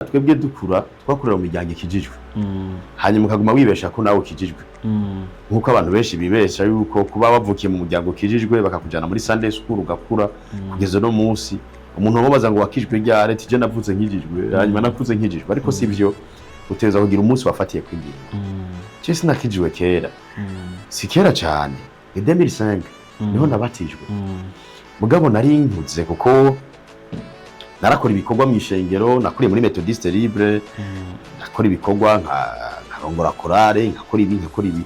twebwe dukura twakurira mu miryango ikijijwe hanyuma ukaguma wibesha ko nawe ukijijwe nkuko abantu benshi bibesha yuko kuba bavukiye mu muryango ukijijwe bakakujana muri Sunday school ugakura kugeza no munsi umuntu wabaza ngo wakijwe ryare tije navuze nkijijwe hanyuma nakuze nkijijwe ariko sivyo uteza kugira umunsi wafatiye kwingingo cyo sinakijwe kera si kera cyane 2005 niho nabatijwe mugabo nari nkuze kuko narakora ibikorwa mu ishengero nakuriye muri Methodiste Libre nakora ibikorwa nkarongora korale nkakora ibi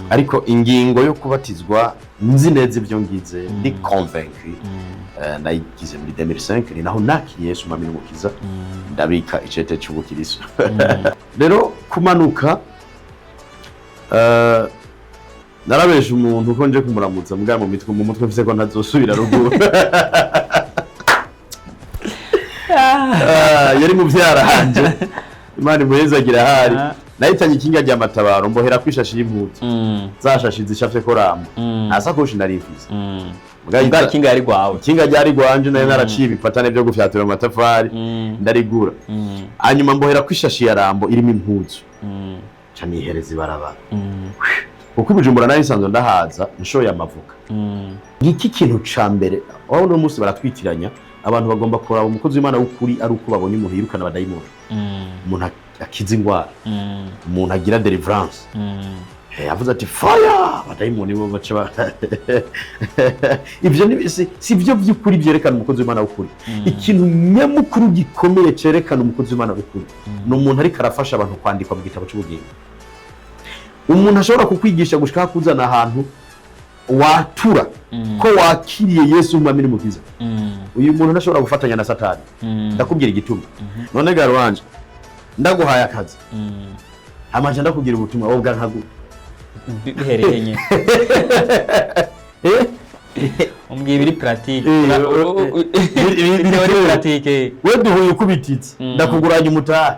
ariko ingingo yo kubatizwa nzi neza ibyo ngize ndi convaincu nayigize muri 2005 ni naho nakiriye Yesu mwami n'umukiza ndabika icete cy'ubukiriso rero kumanuka narabesha umuntu ko nje kumuramutsa mbwa mu mutwe mfise ko ntazosubira ruguru yari mu vyara hanje Imana muhezagira hari nahitanye ikinga rya matabaro mbohera kwishashi y'imputu zashashi zishafye ko ramba ntasakoshi narifize mbwa kinga yari gwawe kinga ryari gwanje nayo naraciye ibipatane byo gufyatura amatafari ndarigura hanyuma mbohera kwishashi ya rambo irimo impuzu canihereza ibarabara uko Bujumbura nari sanzo ndahaza nshoye amavuka ngiki kintu ca mbere aho no musi baratwitiranya abantu bagomba kuraba umukozi w'Imana w'ukuri ari uko babonye umuntu yirukana abadayimoni umuntu akiza ingwara umuntu agira deliverance yavuze ati fire abadayimoni bo baca ivyo ni si byo by'ukuri byerekana umukozi w'Imana w'ukuri ikintu nyamukuru gikomeye cerekana umukozi w'Imana w'ukuri no umuntu ari karafasha abantu kwandikwa mu gitabo cy'ubugingo umuntu ashobora kukwigisha gushaka kuzana ahantu watura ko wakiriye Yesu mwami n'umukiza uyu muntu ntashobora gufatanya na Satani ndakubwira igituma none garo wanje ndaguhaye akazi amaje ndakubwira ubutumwa wowe bwa nkagu biherenye umbwiye biri pratique biri pratique we duhuye ukubititse ndakuguranya umutahe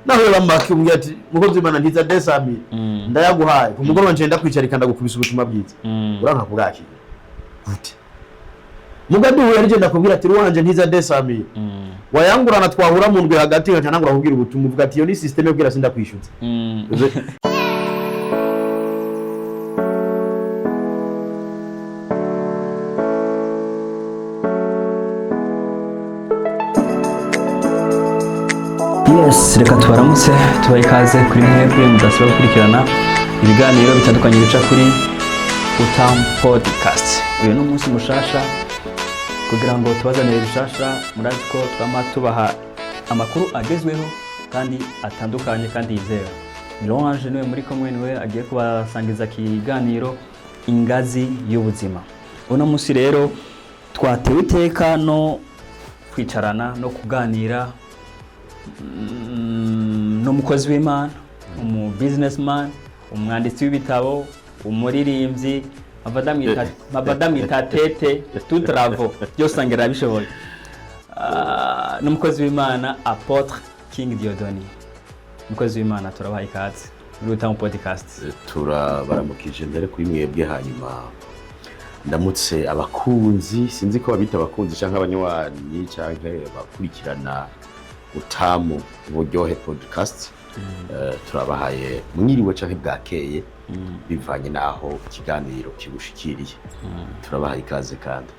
naho bamake umbwiye ati mukozi w'Imana ntiza desami ndayaguhaye kumugoroba nje ndakwicarika ndagukubisa ubutumwa bwiza uranka kubwaki gute mugaduhuye ari je ndakubwira ati ruwanje ntiza desami wayangurana twahura mu ndwe hagati nka nangura kubwira ubutumwa uvuga ati yo ni system yo kubwira sinda kwishyuza Yes, reka tubaramutse tubaye ikaze kuri mwebwe mudasaba gukurikirana ibiganiro bitandukanye bica kuri Utam Podcast. Uyu ni umunsi mushasha kugira ngo tubazanire bishasha murazi ko twama tubaha amakuru agezweho kandi atandukanye kandi yizewe. Louange niwe muri komwe niwe agiye kubasangiza kiganiro ingazi y'ubuzima. Uno munsi rero twatewe iteka no kwicarana no kuganira n'umukozi w'Imana, businessman, umwanditsi w'ibitabo, umuririmbyi, abadamita tete, tout travaux, byose ngera bishoboye. N'umukozi w'Imana Apotre King Diodoni. Umukozi w'Imana turabaha ikaze muri Utam Podcast. Turabaramukije mbere kuri mwebwe hanyuma ndamutse abakunzi sinzi ko babita abakunzi cyangwa abanywanyi cyangwa bakurikirana Utamu Uburyohe Podcast. Turabahaye mwiriwe canke bwakeye bivanye naho ikiganiro kigushikiriye. Turabahaye ikaze kandi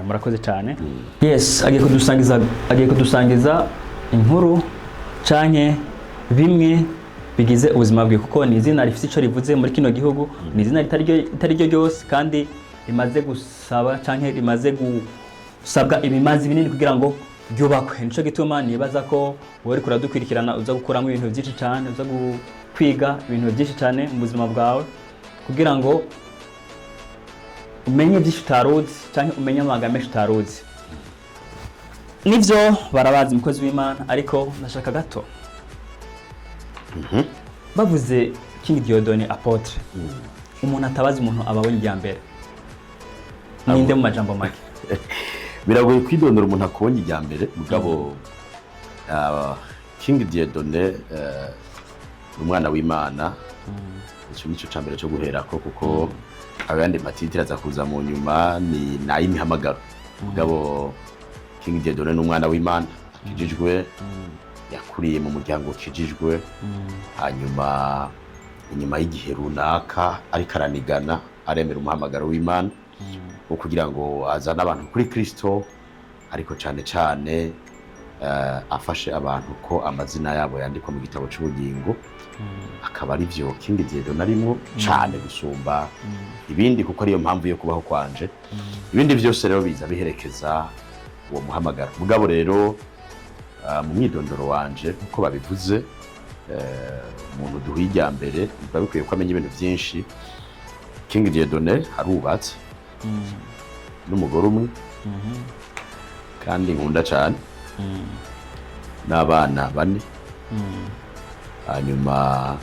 murakoze cyane. Yes, agiye kudusangiza inkuru canke bimwe bigize ubuzima bwe kuko ni izina rifite ico rivuze muri kino gihugu, ni izina ritari ryo ryose kandi rimaze gusaba canke rimaze gusabwa ibimazi binini kugira ngo byubakwe. Nico gituma nibaza ko wari kuradukwirikirana uza gukuramo ibintu byinshi cyane, uza kwiga ibintu byinshi cyane mu buzima bwawe kugira ngo umenye byinshi utaruzi cyangwa umenye amabanga menshi utaruzi. Nivyo barabazi umukozi w'Imana ariko ndashaka gato bavuze King Diodoni Apotre umuntu atabaza umuntu ababonye ibya mbere ninde mu majambo make biragoye kwidondora umuntu akubonye ijya mbere mugabo King Diodone umwana w'Imana icyo nico cambere cyo guherako kuko abandi matitira za kuza mu nyuma ni nayimihamagaro mugabo King Diodone n'umwana w'Imana akijijwe yakuriye mu muryango ukijijwe, hanyuma inyuma y'igihe runaka ariko aranigana aremera umuhamagaro w'Imana wo kugira ngo azane abantu kuri Kristo, ariko cyane cyane afashe abantu ko amazina yabo yandikwa mu gitabo cy'ubugingo, akaba ari byo King Dieudonné arimo cyane gusumba ibindi, kuko ariyo mpamvu yo kubaho kwanje. Ibindi byose rero biza biherekeza uwo muhamagaro. Mugabo rero mu mwidondoro wanje uko babivuze, umuntu duhijya mbere biba bikwiye ko amenya ibintu byinshi. King Dieudonné arubatse n'umugore umwe kandi nkunda cyane, n'abana 4. Hanyuma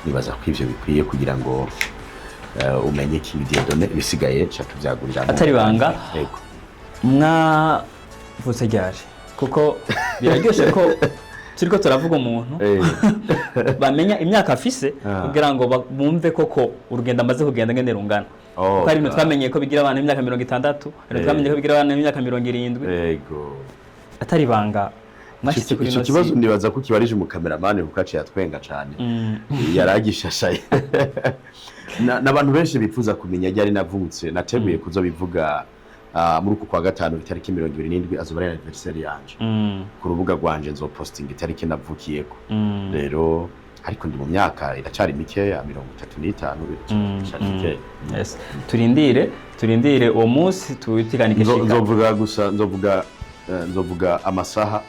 nibaza ko ivyo bikwiye kugira ngo umenye King Dieudonné, bisigaye nshaka byagurira atari banga. Yego, mwavutse ryari? Kuko biraryoshe ko turiko turavuga umuntu bamenya imyaka afise kugira ngo bumve koko urugendo amaze kugenda ngene rungana. Ko ari ibintu twamenye ko bigira abantu imyaka 60, ari twamenye ko bigira abantu imyaka 70. Yego, atari banga. Mwashitse kuri no kibazo nibaza ko kibarije mu cameraman kuko aciye atwenga cyane. Yaragishashaye. N'abantu benshi bifuza kumenya ryari navutse, nateguye kuzo bivuga muri uku kwa gatanu itariki 27 azuba ari anniversaire yanje. Ku rubuga rwanje nzo posting itariki navukiyeko. Rero ariko ndi mu myaka iracari mike ya 35. Yes, turindire uwo munsi tutiganike shika. Nzovuga amasaha,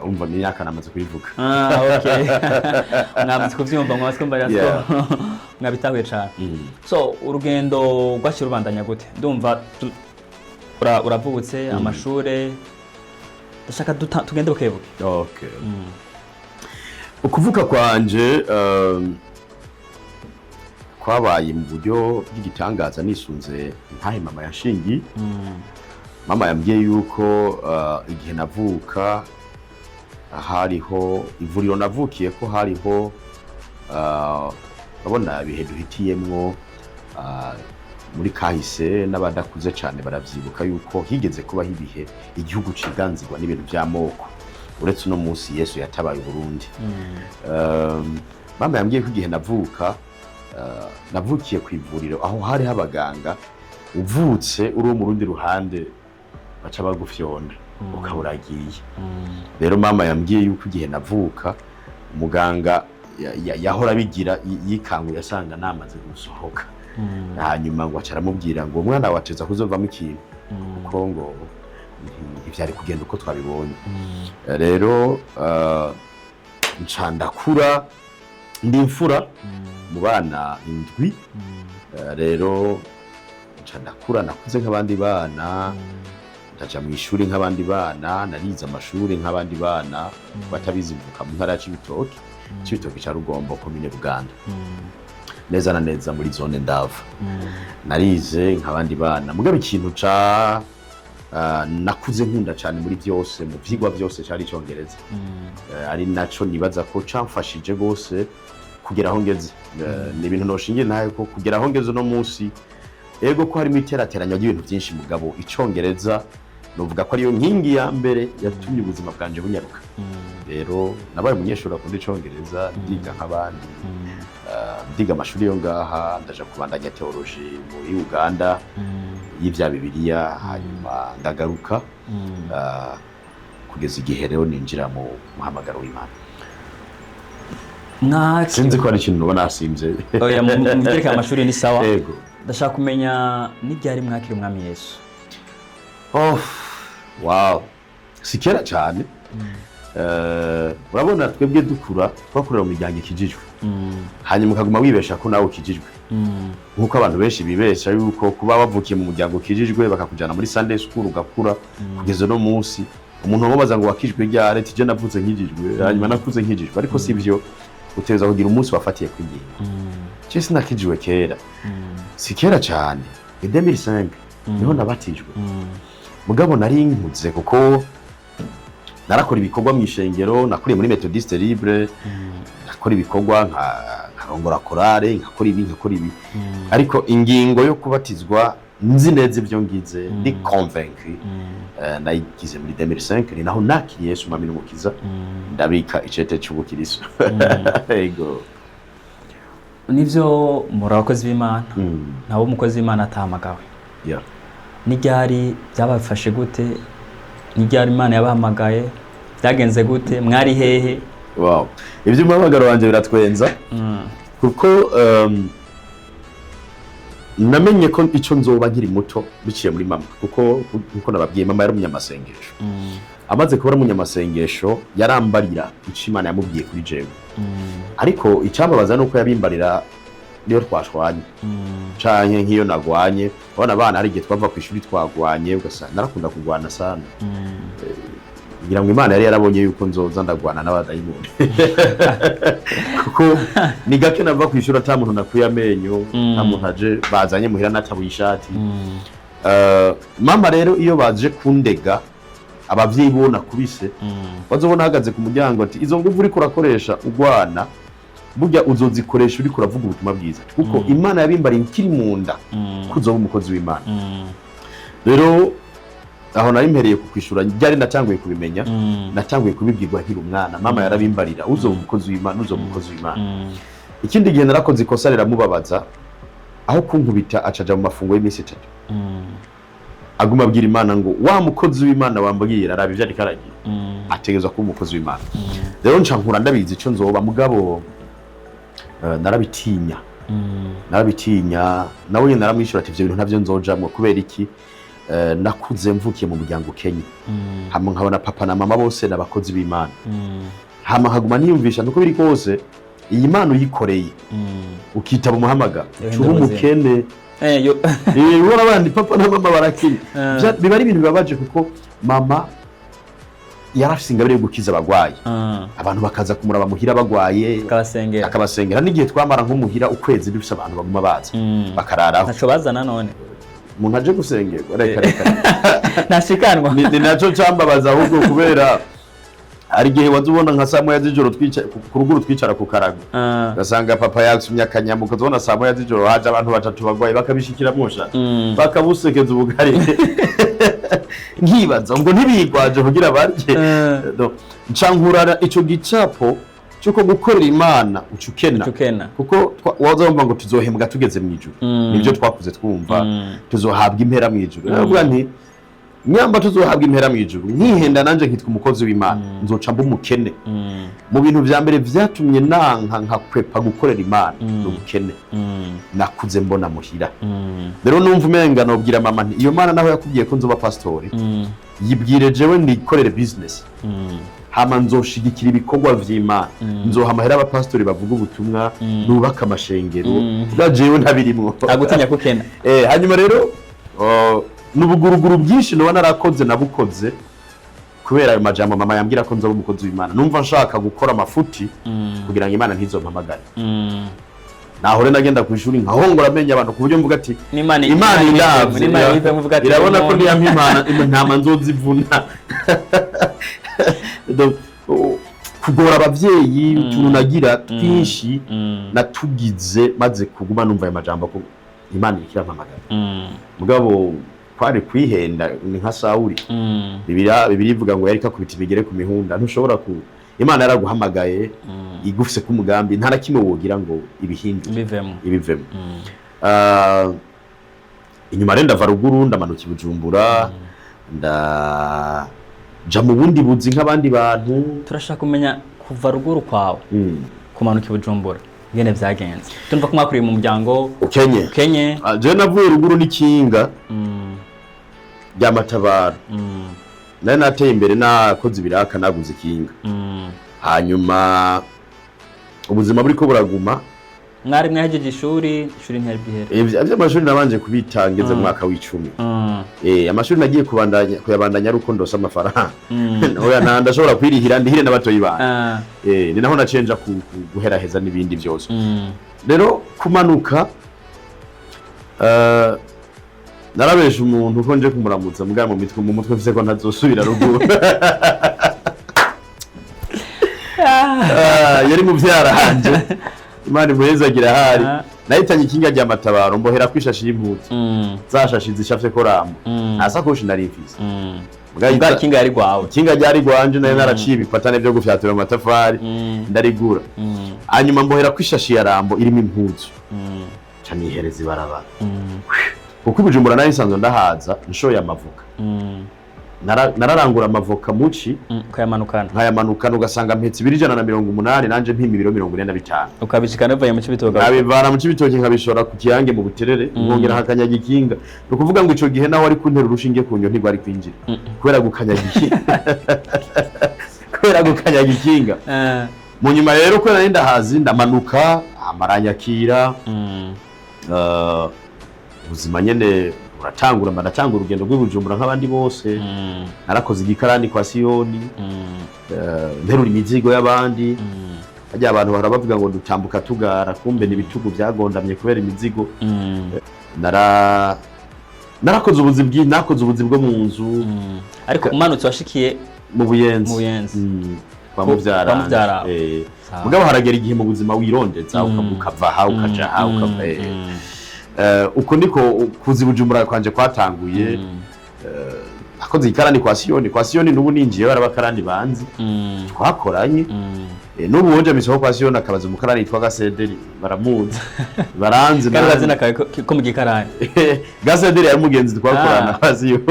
umva ni myaka namaze kubivuga. Okay. Mwamaze kuvyumva, mwamaze kumva rero mwabitahuye cyane. So urugendo rwashira rubandanya gute? Ndumva uravutse amashure, ndashaka tugende bukebuke. Okay. Ukuvuka kwanje kwabaye mu buryo bw'igitangaza nisunze ntahe mama yashingi. Mama yambwiye yuko igihe navuka hariho ivuriro navukiye ko hariho babona ibihe duhitiyemwo muri kahise, n'abadakuze cyane baravyibuka yuko higeze kubaho ibihe igihugu ciganzirwa n'ibintu by'amoko, uretse no munsi Yesu yatabaye Burundi. Mama yambwiye ko igihe navukiye ku ivuriro aho hari abaganga, uvutse uri mu rundi ruhande baca bagufyonda ukaburagiye. Rero mama yambwiye yuko igihe navuka umuganga yahora bigira yikanguye asanga namaze gusohoka, hanyuma ngo acaramubwira ngo umwana wateza kuzovamo ikintu kuko ngo ivyari kugenda uko twabibonye. Rero ncandakura ndi imfura mu bana 7. Rero ncandakura nakuze nk'abandi bana, ndaja mu ishuri nk'abandi bana, narize amashuri nk'abandi bana. Batabizi mvuka mu ntara ya Cibitoke ca Rugombo, komine Buganda, neza na neza muri zone Ndava. Narize nk'abandi bana, mugabo ikintu nakuze nkunda cyane muri byose, mu vyigwa byose cyari Icongereza. Ari naco nibaza ko camfashije gose kugera aho ngeze. Ni ibintu noshingiye nayo ko kugera aho ngeze no munsi, ego ko harimo iterateranya ry'ibintu byinshi, mugabo Icongereza novuga ko ariyo nkingi ya mbere yatumye ubuzima bwanje bunyaruka. Rero nabaye umunyeshuri akunda Icongereza, ndiga nk'abandi, ndiga amashuri yo ngaha, ndaja kubandanya theology muri Uganda y'ivya Bibiliya, hanyuma ndagaruka kugeza igihe rero ninjira mu muhamagaro w'Imana. Sinzi ko ari ikintu ubona asimvye. Oya, mu byerekeye amashuri ni sawa. Yego, ndashaka kumenya n'ibyari mwakira umwami Yesu. Wow, sikera cyane. Urabona twebwe dukura twakurira mu miryango ikijijwe, hanyuma ukaguma wibesha ko nawe ukijijwe, nkuko abantu benshi bibesha yuko kuba bavukiye mu muryango ukijijwe bakakujana muri Sunday school ugakura kugeza no munsi umuntu amubaza ngo wakijwe ryari, tije navutse nkijijwe, hanyuma nakuze nkijijwe. Ariko sivyo, uteza kugira umunsi wafatiye kwingingo. Je sinakijwe kera, sikera cyane, 2005 niho nabatijwe. Mugabo nari nkuze kuko narakora ibikorwa mu ishengero, nakuriye muri Methodiste Libre, nakora ibikorwa nkarongora korale, nkakora ibi. Ariko ingingo yo kubatizwa nzi neza ibyo ngize ndi convaincu nayigize muri 2005 ni naho nakiriye Yesu umwami n'umukiza ndabika icete cy'ubukiriso yego nivyo muri abakozi b'Imana nabo umukozi w'Imana atamagawe n'iryari byabafashe gute n'iryari Imana yabahamagaye byagenze gute mwari hehe wow ibyo umamagaro wanje biratwenza kuko namenye ko icyo nzoba nkiri muto biciye muri mama kuko nababwiye mama yari umunyamasengesho amaze kuba umunyamasengesho yarambarira icyo Imana yamubwiye kuri jewe ariko icyababaza nuko yabimbarira niyo twashwanye canke nk'iyo nagwanye abana bana hari igihe twava ku ishuri twagwanye ugasanga narakunda kugwana sana ngira ngo Imana yari yarabonye yuko nzoza ndagwana n'abadayimoni kuko ni gake nava ku ishuri ata muntu nakuye amenyo nta muntu aje bazanye muhira natabuye ishati mama rero iyo baje kundega abavyeyi bona kubise bazobona hagaze ku muryango ati izo nguvu uri kurakoresha ugwana burya uzozikoresha uri kuravuga ubutumwa bwiza kuko Imana yabimbariye ikiri mu nda kuzoba umukozi w'Imana rero aho nari mpereye ku kwishura byari natanguye kubimenya natanguye kubibwirwa nkiri umwana mama yarabimbarira uzoba umukozi w'Imana uzoba umukozi w'Imana ikindi gihe narakoze ikosa riramubabaza aho kunkubita acaja mu mafungo y'iminsi 3 aguma abwira Imana ngo wa mukozi w'Imana wambwira arabe ibyo ariko aragira ategezwa kuba umukozi w'Imana rero nca nkura ndabizi ico nzoba mugabo narabitinya nawe nyine naramwishura ati ivyo bintu ntavyo nzojamwe kubera iki nakuze mvukiye mu muryango Kenya hamwe nkabona papa na mama bose nabakozi b'Imana hama haguma niyumvisha nuko biri kose iyi Imana uyikoreye ukitaba umuhamaga cuba umukene ubona abandi papa na mama barakiri biba ari ibintu bibabaje kuko mama yarafise ingabire yo gukiza abagwayi abantu bakaza kumuraba muhira bagwaye akabasengera n'igihe twamara nko muhira ukwezi dufise abantu baguma baza bakararaho naco bazana none umuntu aje gusengerwa reka nashikanwa ni naco cambabaza ahubwo kubera ari gihe wazubona nka saa moya z'ijoro ku ruguru twicara ku karago gasanga papa yaksumye akanyamu ukazobona saa moya z'ijoro haje abantu batatu bagwaye bakabishikira musha bakabusekeza ubugari nkibaza ngo ntibigwaje kugira barye ncankura ico gicapo cyuko gukorera Imana ucukena kuko wazomba ngo tuzohembwa tugeze mu ijuru nibyo twakuze twumva tuzohabwa impera mu ijuru navuga nti nyamba tuzohabwa impera mu ijuru nkihenda nanje nkitwa umukozi w'Imana nzoca mba umukene mu bintu vya mbere vyatumye nka kwepa gukorera Imana n'ubukene nakuze mbona muhira rero numva umenga nobwira mama nti iyo Mana naho yakubwiye ko nzoba pastori yibwire jewe nikorere business hama nzoshigikira ibikorwa vy'Imana nzohamahera abapastori bavuga ubutumwa nubaka amashengero jewe ntabirimwo agutinya kukena hanyuma rero n'ubuguruguru bwinshi no narakoze nabukoze kubera ayo majambo mama yambwira ko nzoba umukozi w'Imana numva nshaka gukora amafuti kugira ngo Imana ntizompamagare naho rero nagenda ku ishuri nkahongora amenya abantu ku buryo mvuga ati Imana indavye irabona ko ndiya Imana ntama nzozivuna kugora abavyeyi tunagira twinshi natugize maze kuguma numva ayo majambo ko Imana ikirampamagara mugabo kwari kwihenda ni nka Sawuli bibiri ivuga ngo yarika kubita ibigere ku mihunda ntushobora ku Imana yaraguhamagaye igufise ku mugambi nta na kimwe wogira ngo ibivemo inyuma renda varuguru ndamanuka Bujumbura ja mu bundi buzi nk'abandi bantu turashaka kumenya kuva ruguru kwawe kumanuka Bujumbura ngene vyagenze tumva ko mwakuriye mu muryango Kenye je navuye ruguru n'ikinga ry'amatabara nari nateye imbere nakoze ibiraka naguze ikinga hanyuma ubuzima buriko buraguma mwari mwahejeje ishuri ntiyari bihere ivy'amashuri nabanje kubitangeze mu mwaka w'icumi amashuri nagiye kuyabandanya ari uko ndose amafaranga oya ndashobora kwirihira ndihire n'abatoyi bana ni naho nacenja guheraheza n'ibindi byose rero kumanuka narabesha umuntu ko nje kumuramutsa mbwa mu mutwe mfise ko ntazosubira ruguru yari mu vyara hanje Imana imuhezagira hari nahitanye ikinga rya matabaro mbohera kwishashi y'impuzu zashashi zishafye ko rambo nta sakoshi nari mfise bwa kinga yari gwawe kinga ryari gwanje nayo naraciye ibipatane byo gufyatura amatafari ndarigura hanyuma mbohera kwishashi ya rambo irimo impuzu cyane ihereza ibarabara kuko Bujumbura nayo isanzwe ndahaza nshoye amavuka nararangura amavoka muci kayamanukana ugasanga mpetse 280 nanje mpimi 45 ukabishikana baye mu cibitoke abivana mu cibitoke nkabishora ku kiyange mu buterere nkongera hakanyaga ikinga no kuvuga ngo ico gihe naho ari kuntera urushinge kunyo ntigwari kwinjira kubera gukanyaga ikinga kubera gukanyaga ikinga mu nyuma rero ko nari ndahazi ndamanuka amaranyakira ubuzima nyene uratangura ndatanga urugendo rw'Ibujumbura nk'abandi bose narakoze igikarani kwa Siyoni nterura imizigo y'abandi ajya abantu barabavuga ngo dutambuka tugara kumbe n'ibitugu byagondamye kubera imizigo narakoze ubuzi bwo mu nzu ariko umanutse washikiye mu Buyenzi kwa muvyara mugabo haragera igihe mu buzima wirondeza ukava ha ukaja ha ukava uko niko kuzi Bujumbura kwanje kwatanguye akoze ikarani kwa Siyoni nubu ninjiye barabakarani banzi twakoranye nubu wonje misoko kwa Siyoni akabaza umukarani yitwa Gasederi baramuzi baranzi kandi bazina ko mu gikarani Gasederi yari mugenzi twakorana kwa Siyoni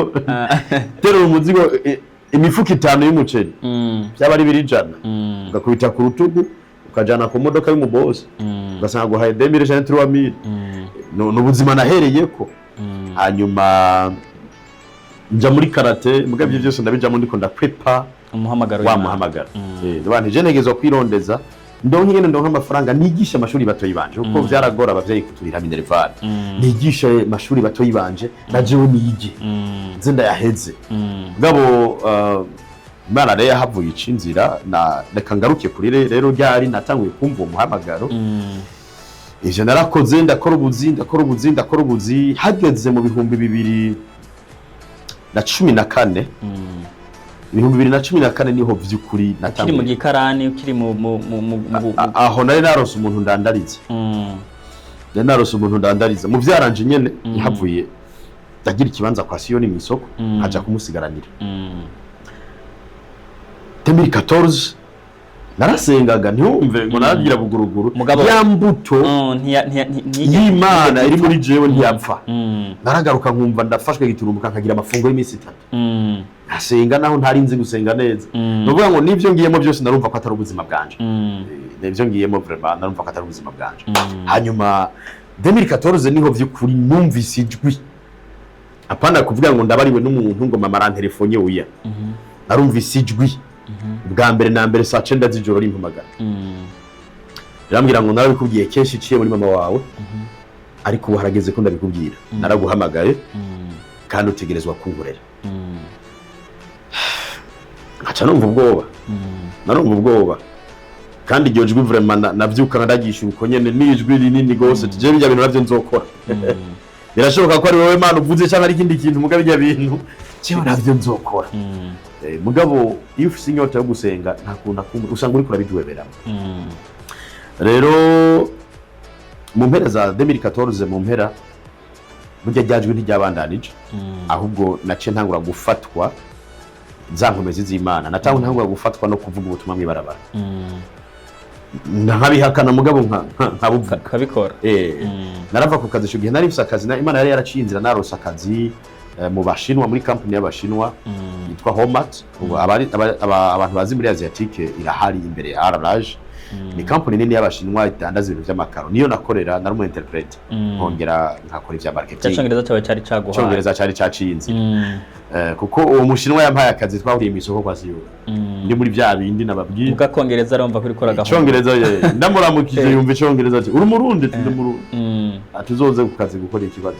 tero umuzigo imifuka 5 y'umuceri byaba ari 200 ugakubita ku rutugu ukajana ku modoka y'umubosi ugasanga guhaye 2000 n'ubuzima nahereyeko hanyuma nja muri karate mugabye byose ndabijamo ndiko ndakwepa umuhamagaro abantu je negezwa kwirondeza ndonke nyene ndonka amafaranga nigisha amashuri batoyi banje uko vyaragora abavyeyi kuturira minerval nigisha amashuri batoyi banje najewe nige nze ndayaheze mugabo Imana rero yahavuye icinzira na reka ngaruke kuri rero ryari natanguye kumva umuhamagaro ije narakoze ndakora ubuzi hageze mu bihumbi 2014 ibihumbi 2014 niho vyukuri natanguye kiri mu gikarani kiri mu aho nari narose umuntu ndandariza mu vyaranje nyene yahavuye ndagira ikibanza kwa Siyoni mu isoko aja kumusigaranira 2014 narasengaga ntiwumve ngo naragira buguruguru ya mbuto y'Imana iri muri jewe ntiyapfa naragaruka nkumva ndafashwe giturumbuka nkagira amafungo y'imisi 3 nasenga naho ntari nzi gusenga neza novuga ngo nivyo ngiyemo byose narumva ko atari ubuzima bwanje nivyo ngiyemo vraiment narumva ko atari ubuzima bwanje hanyuma 2014 niho vyukuri numvise ijwi apana kuvuga ngo ndabariwe n'umuntu ngo mama ran telefone uya narumvise ijwi bwa mbere na mbere saa 9 z'ijoro rimpamagara rambwira ngo narabikubwiye kenshi ciye muri mama wawe ariko ubu harageze ko ndabikubwira naraguhamagaye kandi utegerezwa kunkorera acha numva ubwoba kandi iryo jwi vraiment navyuka ndagisha uko nyene nijwi rinini gose tije bijya bintu navyo nzokora birashoboka ko ari wowe Mana uvuze cyangwa ari ikindi kintu mugabo bijya bintu cyo navyo nzokora mugabo iyo ufise inyota yo gusenga nta kuntu usanga uri kurabijwebera rero mu mpera za 2014 mu mpera burya ryajwe ntiryabandanije ahubwo nace ntangura gufatwa zankomezi z'Imana ntangura gufatwa no kuvuga ubutumwa mwibarabara nkabihakana mugabo nkabuvuga kabikora narava ku kazi cyo gihe nari mfise akazi na Imana yari yaraciye inzira narose akazi mu Bashinwa muri company y'Abashinwa yitwa Homat abantu bazi muri Asiatique irahari imbere ya Arrage ni company nini y'Abashinwa itandaza ibintu by'amakaro niyo nakorera nari umu interprete nkongera nkakora ivya marketing cyongereza cyawe cyari caguhaye cyongereza cyari caciye inzira kuko uwo Mushinwa yampaye akazi twahuriye mu isoko kwa Siyoni ndi muri bya bindi nababwiye uga kongereza arumva kuri kora gahunda cyongereza ndamuramukije yumva cyongereza ati uri murundi ndi murundi atuzoze ku kazi gukora ikibazo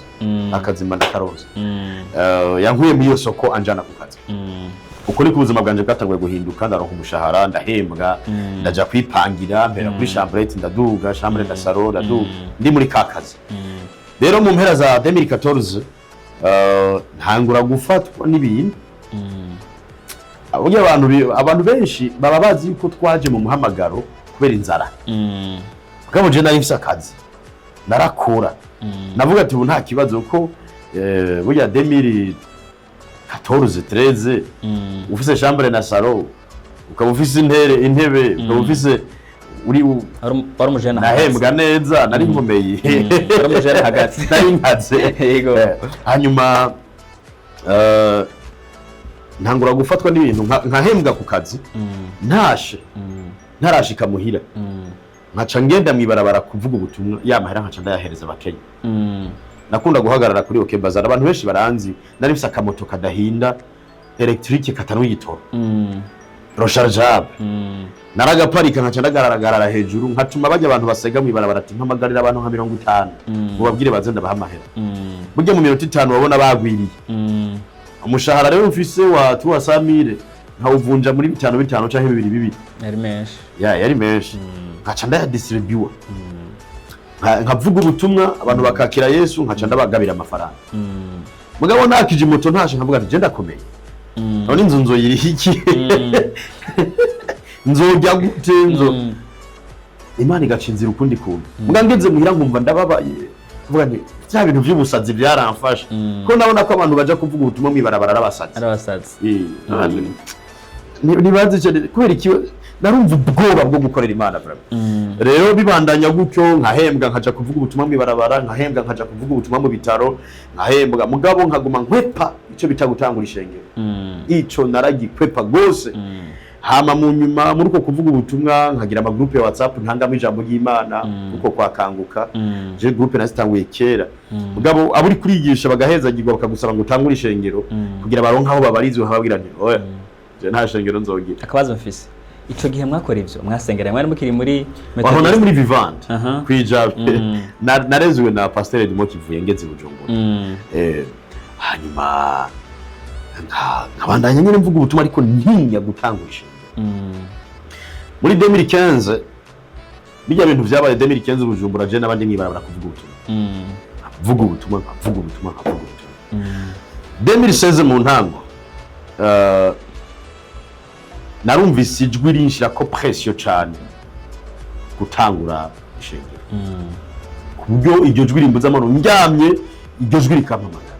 akazi manda karoza yankuye mu iyo soko anjana ku kazi uko ni kubuzima bwanje bwatanguye guhinduka ndaronka umushahara ndahembwa ndaja kwipangira mpera kuri chambrette ndaduga chambre de salon ndaduga ndi muri kakazi rero mu mpera za 2014 ntangura gufatwa n'ibintu abantu benshi baba bazi ko twaje mu muhamagaro kubera inzara kabo je nari mfise akazi narakora navuga ati ubu nta kibazo ko burya 2014 13 ufise chambre na salon ukaba ufise intebe ukaba ufise uri umujene nahembwa neza nari nkomeye ari umujene hagati nari nkaze yego hanyuma ntangura gufatwa n'ibintu nkahembwa ku kazi ntashe ntarashika muhira nkaca ngenda mwibarabara kuvuga ubutumwa yamahera nkaca ndayahereza abakenya nakunda guhagarara kuri OK Bazar abantu benshi baranzi nari mfise akamoto kadahinda electrique katanuyitoro rechargeable naragaparika nkaca ndagaragara hejuru nkatuma bajya abantu basega mwibarabara ati mpamagarira abantu nka 50 ubabwire baze ndabaha amahera burya mu minota 5 babona bagwiriye umushahara rero mfise wa 300,000 nkawuvunja muri 5 canke 2 yari menshi yari menshi nkaca ndayadistribua nkavuga ubutumwa abantu bakakira Yesu nkaca ndabagabira amafaranga mugabo nakije moto ntashe nkavuga ati je ndakomeye none inzu nzoyiriha iki nzojya gute Imana igacinzira ukundi kuntu muga ngeze muhira nkumva ndababaye vuga nti bya bintu by'ubusazi byaramfasha ko nabona ko abantu baje kuvuga ubutumwa mwibarabara arabasazi nibaze cyane kubera iki narumva ubwoba bwo gukorera Imana rero bibandanya gutyo nkahembwa nkaja kuvuga ubutumwa mwibarabara nkahembwa nkaja kuvuga ubutumwa mu bitaro nkahembwa mugabo nkaguma nkwepa icyo bita gutangura ishengero ico naragikwepa gose hama mu nyuma muri uko kuvuga ubutumwa nkagira ama groupe ya WhatsApp ntangamo ijambo ry'Imana uko kwakanguka je groupe nasitanguye kera mugabo aburi kurigisha bagahezagirwa bakagusaba ngo utangure ishengero kugira baronka aho babarizwe hababwira nti oya je nta shengero nzogira akabazo mfise ico gihe mwakora ivyo mwasengera mwari mukiri muri aho nari muri Vivant kwijabe narezwe na Pasteur Edmond Kivuye ngeze Bujumbura hanyuma nkabandanya nyine mvuga ubutumwa ariko ntinya gutangura ishengero muri 2015 bijya bintu byabaye 2015 Bujumbura je nabandi mwibarabara kuvuga ubutumwa 2016 mu ntango narumvise ijwi rinshira ko pression cyane gutangura ishengero kubyo iryo jwi rimbuza amano ndyamye iryo jwi rikampamagara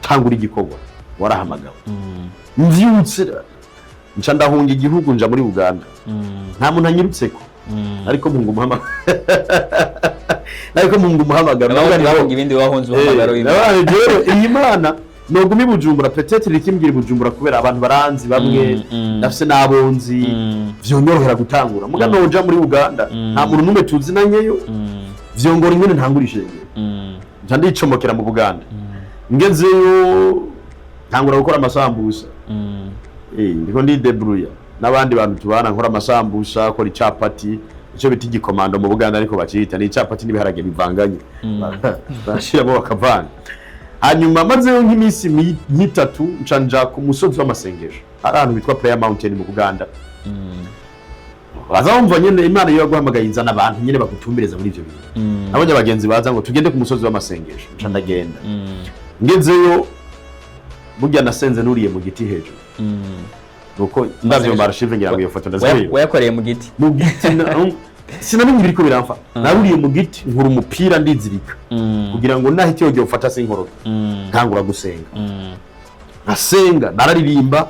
tangura igikorwa warahamagawe mvyutse nca ndahunga igihugu nja muri Uganda nta muntu anyirutseko ariko mungu umuhamagara navuga ibindi wahonze umuhamagaro iyi Imana nogumi Bujumbura peut-être rikimbwira Bujumbura kubera abantu baranzi bamwe nafise nabonzi vyonyorohera gutangura muga noja muri Uganda nta muntu numwe tuzinanyeyo vyongora ingene ntangura ishengero nca ndicomokera mu Buganda ngezeyo ntangura gukora amasambusa ndiko ndidebruya n'abandi bantu tubana nkora amasambusa akora icapati icyo bita igikomando mu Buganda ariko bakita ni icapati n'ibiharage bivanganye bashiramo bakavanga hanyuma maze nk'imisi nk'itatu ncanja ku musozi w'amasengesho ahantu bitwa Prayer Mountain mu Buganda bazamva nyene Imana yo yaguhamagaye inzana abantu nyene bagutumbereza muri ivyo bintu nabonye abagenzi baza ngo tugende ku musozi w'amasengesho nca ndagenda ngezeyo burya nasenze nuriye mu giti hejuru nuko ndavyo marchive ngira ngo iyo foto ndazabiye wayakoreye mu giti sinamenye ibiriko biramfa naruriye mu giti nkura umupira ndizirika kugira ngo nahite yogiye ufata sinkoroka ntangura gusenga nasenga nararirimba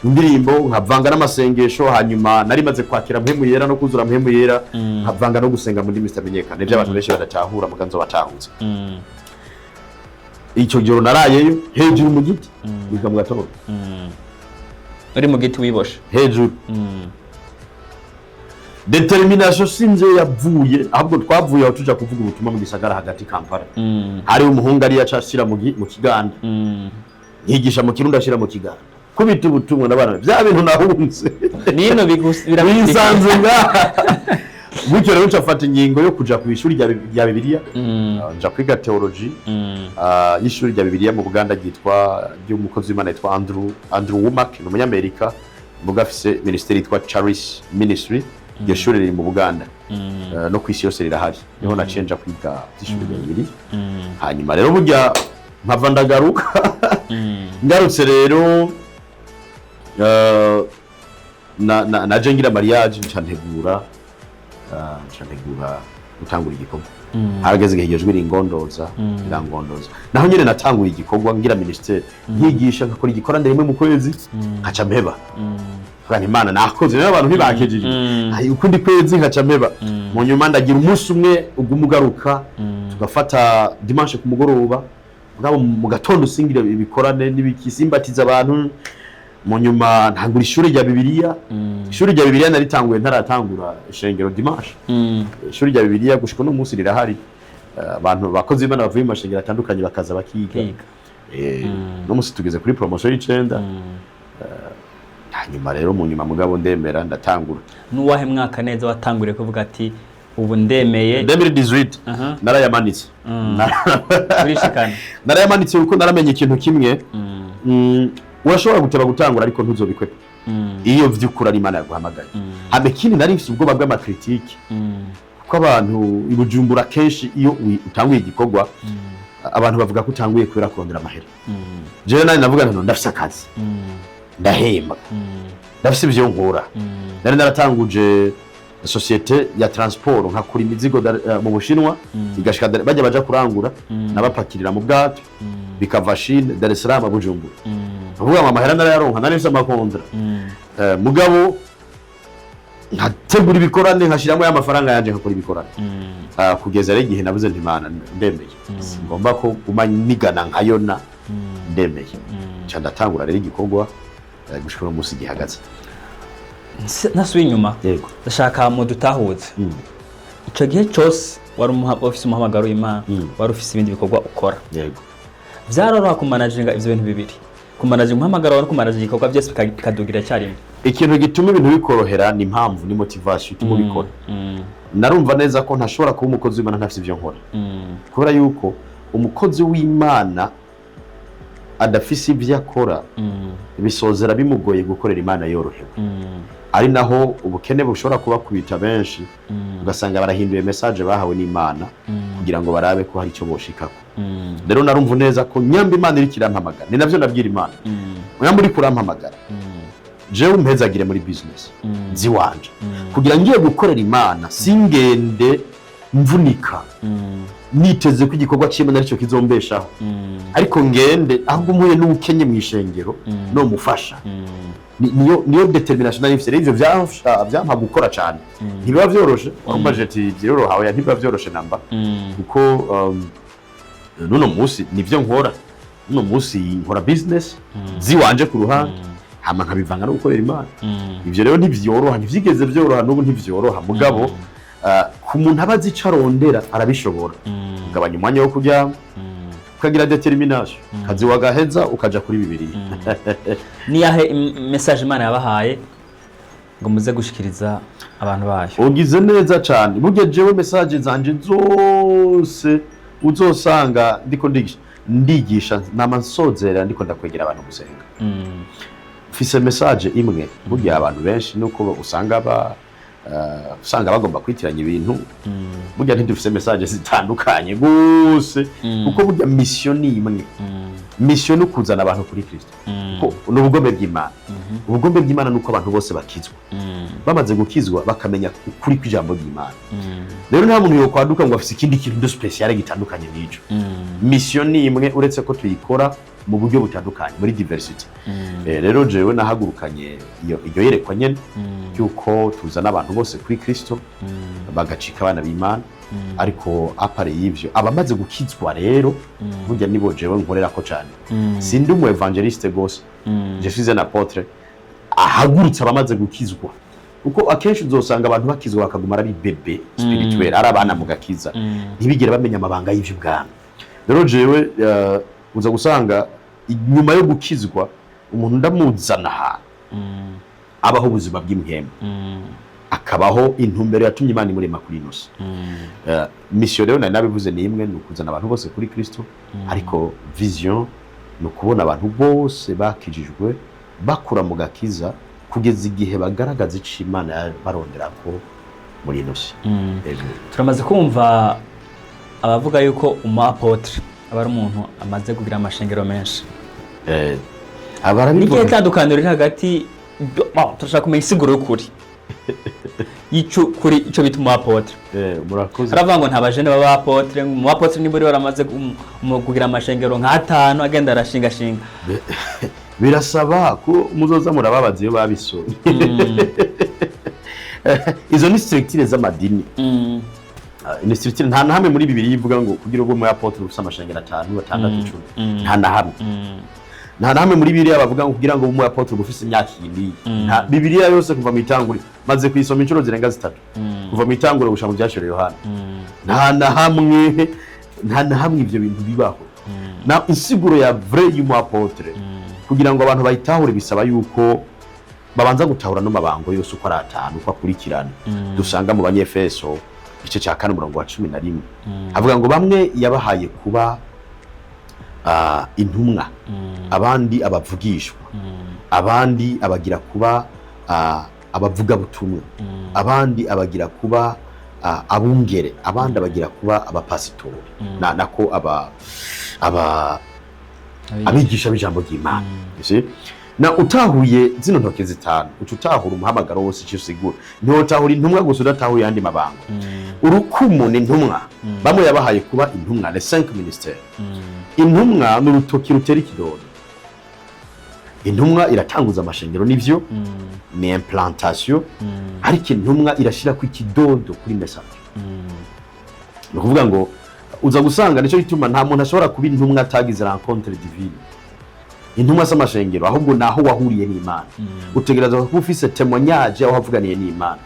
indirimbo nkavanga n'amasengesho hanyuma nari maze kwakira mpemu yera no kuzura mpemu yera nkavanga no gusenga mu ndimi zitamenyekana ivyo abantu benshi badatahura muganzo batahutse icyo joro narayeyo hejuru mu giti biga mu gatondo uri mu giti wiboshe hejuru determination sinje yavuye ahubwo twavuye aho tuja kuvuga ubutumwa mu gisagara hagati Kampala hari umuhungu ari yacashira mu kiganda nyigisha mu kirundi ashira mu kiganda kubita ubutumwa n'abana bya bintu nahunze nino bisanzwe nga Gutyo rero nshafata ingingo yo kuja ku ishuri rya Bibiliya nja kwiga theology y'ishuri rya Bibiliya mu Buganda gitwa ry'umukozi w'Imana yitwa Andrew Womack n'umunyamerika muga afise ministeri yitwa Charis Ministry iryo shuri riri mu Buganda no kwisi yose rirahari niho nacenja kwiga ishuri rya Bibiliya hanyuma rero burya mpava ndagaruka ngarutse rero na jengira mariage ncantegura gutangura igikorwa harageze igihe iryo jwi ringondoza rirangondoza naho nyine natanguye igikorwa ngira ministeri nkigisha ngakora igikorane rimwe mu kwezi nkaca mpeba kandi Imana nakoze rero abantu ntibakejije ukundi kwezi nkaca mpeba mu nyuma ndagira umunsi umwe ugumugaruka tugafata dimanche ku mugoroba ngabo mu gatondo usingira ibikorane n'ibikisimbatiza abantu mu nyuma ntangura ishuri rya Bibiliya ishuri rya Bibiliya naritanguye ntaratangura ishengero dimanche ishuri rya Bibiliya gushika no munsi rirahari abantu bakoze Imana bavuye mu mashengero atandukanye bakaza bakiga no munsi tugeze kuri promotion y'icenda hanyuma rero mu nyuma mugabo ndemera ndatangura n'uwahe mwaka neza watanguriye kuvuga ati ubu ndemeye 2018 narayamanitse urishikana narayamanitse kuko naramenye ikintu kimwe urashobora guteba gutangura ariko ntuzobikwepa iyo vyukura ari Imana yaguhamagaye habe kindi nari mfite ubwoba bw'amakritike kuko abantu ibujumbura kenshi iyo utanguye igikorwa abantu bavuga ko utanguye kubera kurondera amahera jewe nari navuga nti ndafise akazi ndahemba ndafise ivyo nkora nari naratanguje societe ya transport nkakura imizigo mu Bushinwa igashika bajya baja kurangura nabapakirira mu bwato bikava Chine Dar es Salaam Bujumbura uvuga amahera narayaronka nari mfise amakontra mugabo nkategura ibikorane nkashiramo ya mafaranga yanje nkakora ibikorane kugeza rero igihe nabuze nti Imana ndemeye ngomba ko umanigana nkayona ndemeye cyane ndatangura rero igikorwa gushikira umunsi gihagaze nasubiye inyuma yego ndashaka mu dutahuze ico gihe cyose wari office umuhamagaro w'Imana wari office ibindi bikorwa ukora yego vyaroroha kumanaginga ivyo bintu bibiri kumanaginga umuhamagaro no kumanaginga igikorwa byose bikadugira cyarimwe ikintu gituma ibintu bikorohera ni impamvu ni motivation ituma bikora narumva neza ko ntashobora kuba umukozi w'Imana ntafite ivyo nkora kubera yuko umukozi w'Imana adafise ivyo akora bisozera bimugoye gukorera Imana yorohewe ari naho ubukene bushobora kuba kubita benshi ugasanga barahinduye message bahawe n'Imana kugira ngo barabe ko hari icyo boshikako rero narumva neza ko nyamba Imana iri kirampamagara ni navyo nabwira Imana nyamba uri kurampamagara jewe umpezagire muri business nzi wanje kugira ngiye gukorera Imana singende mvunika niteze ko igikorwa cy'Imana aricyo kizombeshaho ariko ngende ahubwo muye n'ukenye mu ishengero no mufasha niyo determination nari mfite ivyo vyampa gukora cyane ntibiba vyoroshe wambaje ati byoroha oya ntibiba vyoroshe namba kuko nuno munsi nivyo nkora nuno munsi nkora business ziwanje ku ruhande hama nkabivanga no gukorera Imana ivyo rero ntivyoroha ntivyigeze vyoroha n'ubu ntivyoroha mugabo ku muntu abazi icarondera arabishobora ugabanya umwanya wo kuryama ukagira determination kazi wagaheza ukaja kuri Bibiliya ni yahe message Imana yabahaye ngo muze gushikiriza abantu bayo ugize neza cyane burya jewe message zanje zose uzosanga ndiko ndigisha namansozera ndiko ndakwegera abantu gusenga fise message imwe burya abantu benshi nuko usanga usanga bagomba kwitiranya ibintu burya ntidufise message zitandukanye gose kuko burya mission ni imwe mission ukuzana abantu kuri Kristo kuko n'ubugombe bw'Imana ubugombe bw'Imana nuko abantu bose bakizwa bamaze gukizwa bakamenya ukuri kw'ijambo ry'Imana rero nta muntu yo kwaduka ngo afise ikindi kintu special gitandukanye n'ico mission ni imwe uretse ko tuyikora mu buryo butandukanye muri diversity rero jewe nahagurukanye iyo yerekwa nyene yuko tuzana abantu bose kuri Kristo bagacika abana b'Imana ariko apare y'ivyo abamaze gukizwa rero burya nibo jewe nkorera ko cyane sindi umu evangeliste gose je suis un apôtre ahagurutse abamaze gukizwa kuko akenshi uzosanga abantu bakizwa bakaguma ari bebe spirituel ari abana mu gakiza ntibigere bamenya amabanga y'ivyo bwami rero jewe uza gusanga nyuma yo gukizwa umuntu ndamuzana ahantu abaho ubuzima bw'imhembe akabaho intumbero yatumye Imana imurema kuri inosi mission rero nabivuze ni imwe nukuzana abantu bose kuri Kristo ariko vision no kubona abantu bose bakijijwe bakura mu gakiza kugeza igihe bagaragaza ico Imana barondera ko muri inosi turamaze kumva abavuga yuko apotre aba ari umuntu amaze kugira amashengero menshi abarabivuga n'igihe tandukaniro hagati turashaka kumenya isiguro y'ukuri kuri ico bita umu apotre. Murakoze. Aravuga ngo nta bajene baba apotre, mu apotre nibo baramaze kugira amashengero nk'atanu agenda arashinga. Birasaba ko muzoza murababaza iyo babisomye. Izo ni structure z'amadini. Ni structure nta na hamwe muri Bibiliya ivuga ngo kugira ubwo mu apotre ufite amashengero 5, 6, 10. Nta na hamwe. Nta na hamwe muri Bibiliya bavuga ngo kugira ngo mu apotre ufite imyaka 2. Nta Bibiliya yose kuva mu itanguriro maze kuyisoma inshuro zirenga 3. Kuva mu itanguriro gushaka mu byashore Yohana. Nta na hamwe ivyo bintu bibaho. Na insiguro ya vrai y'umu apotre kugira ngo abantu bayitahure bisaba yuko babanza gutahura no mabango yose uko ari 5 uko akurikirana. Dusanga mu banyefeso igice cya 4:11 avuga ngo bamwe yabahaye kuba intumwa, abandi abavugishwa, abandi abagira kuba abavuga butumwa, abandi abagira kuba abungere, abandi abagira kuba abapasitori, nako abigisha b'ijambo ry'Imana. Na utahuye zino ntoke zitanu utahura umuhamagaro wose cyusigura ntotahura intumwa gusa udatahuye yandi mabango. Urukumu ni intumwa, bamwe yabahaye kuba intumwa, les 5 ministères. Intumwa n'urutoki rutera ikidodo. Intumwa iratanguza amashengero nivyo, ni implantation, ariko intumwa irashira ku ikidodo kuri message. No kuvuga ngo uza gusanga nico gituma nta muntu ashobora kuba intumwa atagize rencontre divine. Intumwa z'amashengero ahubwo naho wahuriye n'Imana. Utegereza ko ufise témoignage aho havuganiye n'Imana.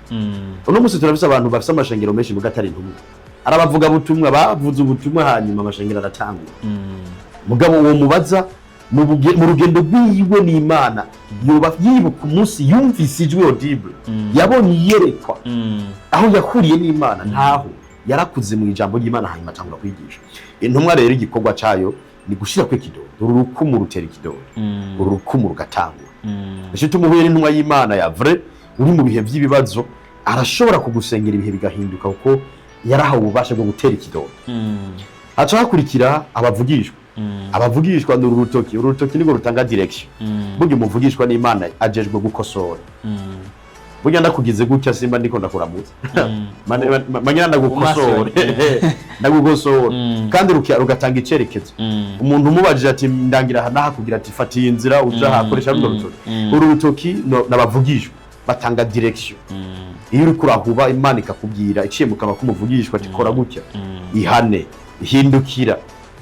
Uno musi turabisa abantu bafise amashengero menshi muga atari intumwa. Arabavuga butumwa bavuze ubutumwa hanyuma amashengero aratangura. Mugabo uwo mubaza mu rugendo rw'iwe n'Imana yoba yibuka umunsi yumvise ijwi audible, yabonye yerekwa aho yakuriye n'Imana, ntaho yarakuze mu ijambo ry'Imana hanyuma atangura kwigisha. Intumwa rero igikorwa cayo ni gushira kwe kidodo, urukumu rutera ikidodo, urukumu rugatangura. Eshito muhuye n'intumwa y'Imana ya vrai uri mu bihe by'ibibazo arashobora kugusengera ibihe bigahinduka kuko yarahawe ububasha bwo gutera ikidodo. Aca hakurikira abavugishwa. Abavugishwa ni urutoki niko rutanga direction. Burya umuvugishwa n'Imana ajejwe gukosora. Burya ndakugize gutya simba ndiko ndakuramutsa. Manyana ndagukosora. Ndagukosora. Kandi rugatanga icerekezo. Umuntu umubajije ati ndangira hanaha kugira ati fatiye inzira uja hakoresha runo rutoki. Uru rutoki nabavugishwa batanga direction. Iyo uri kurahuba Imana ikakubwira iciye mu kanwa k'umuvugishwa ati kora gutya. Ihane, ihindukira.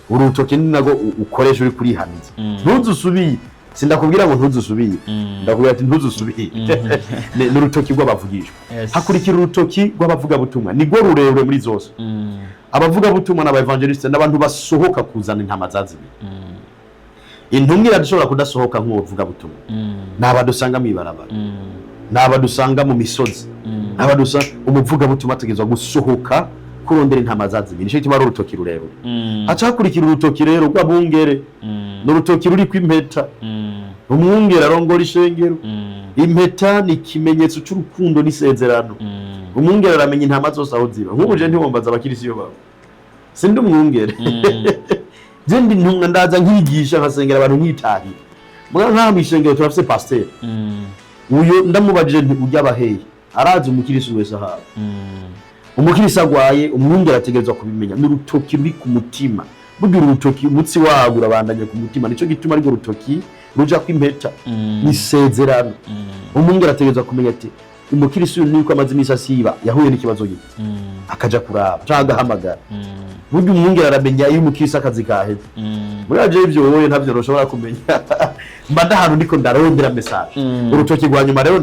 Uru rutoki ni nago ukoresha uri kurihaniza. Ntuzusubire. Sindakubwira ngo ntuzusubire. Ndakubwira ati ntuzusubire. Ni urutoki rw'abavugishwa. Hakurikira urutoki rw'abavuga butumwa. Ni rwo rurerure muri zose. Abavuga butumwa n'aba evangeliste n'abantu basohoka kuzana intama zazibiri. Intumwa irashobora kudasohoka nk'uvuga butumwa. N'abadusanga mu ibarabara. N'abadusanga mu misozi. N'abadusanga umuvuga butumwa ategezwa gusohoka kurondera intama zazibiri. Nico gituma ari urutoki rurerure. Aca hakurikira urutoki rero rw'abungere. N'urutoki ruri kw'impeta. Umwungere arongora ishengero. Impeta ni ikimenyetso cy'urukundo n'isezerano. Umwungere aramenya intama zose aho ziba. Nk'ubuje ntiwombaza abakirisiyo babo. Sindi umwungere. Zendi ntunga ndaza nkigisha nkasengera abantu nkitahira. Muga nka mishengero turafise pasteur. Uyo ndamubajije nti ujya baheye. Arazi umukirisiyo wese aha. Umukirisiyo agwaye umwungere ategerezwa kubimenya. N'urutoki ruri ku mutima. Burya urutoki umutsi wagura bandanye ku mutima. Nico gituma ari urutoki ruja kw'impeta. Nisezerano. Umwungere ategerezwa kumenya ati umukirisiyo niko amazi imisi asiba yahuye n'ikibazo gito. Akaja kuraba cyangwa ahamagara. Burya umwungere aramenya iyo umukirisiyo akazi kaheze. Muraje ivyo wowe ntavyo roshobora kumenya. Mba ndahantu ndiko ndarondera message. Urutoki rwa nyuma rero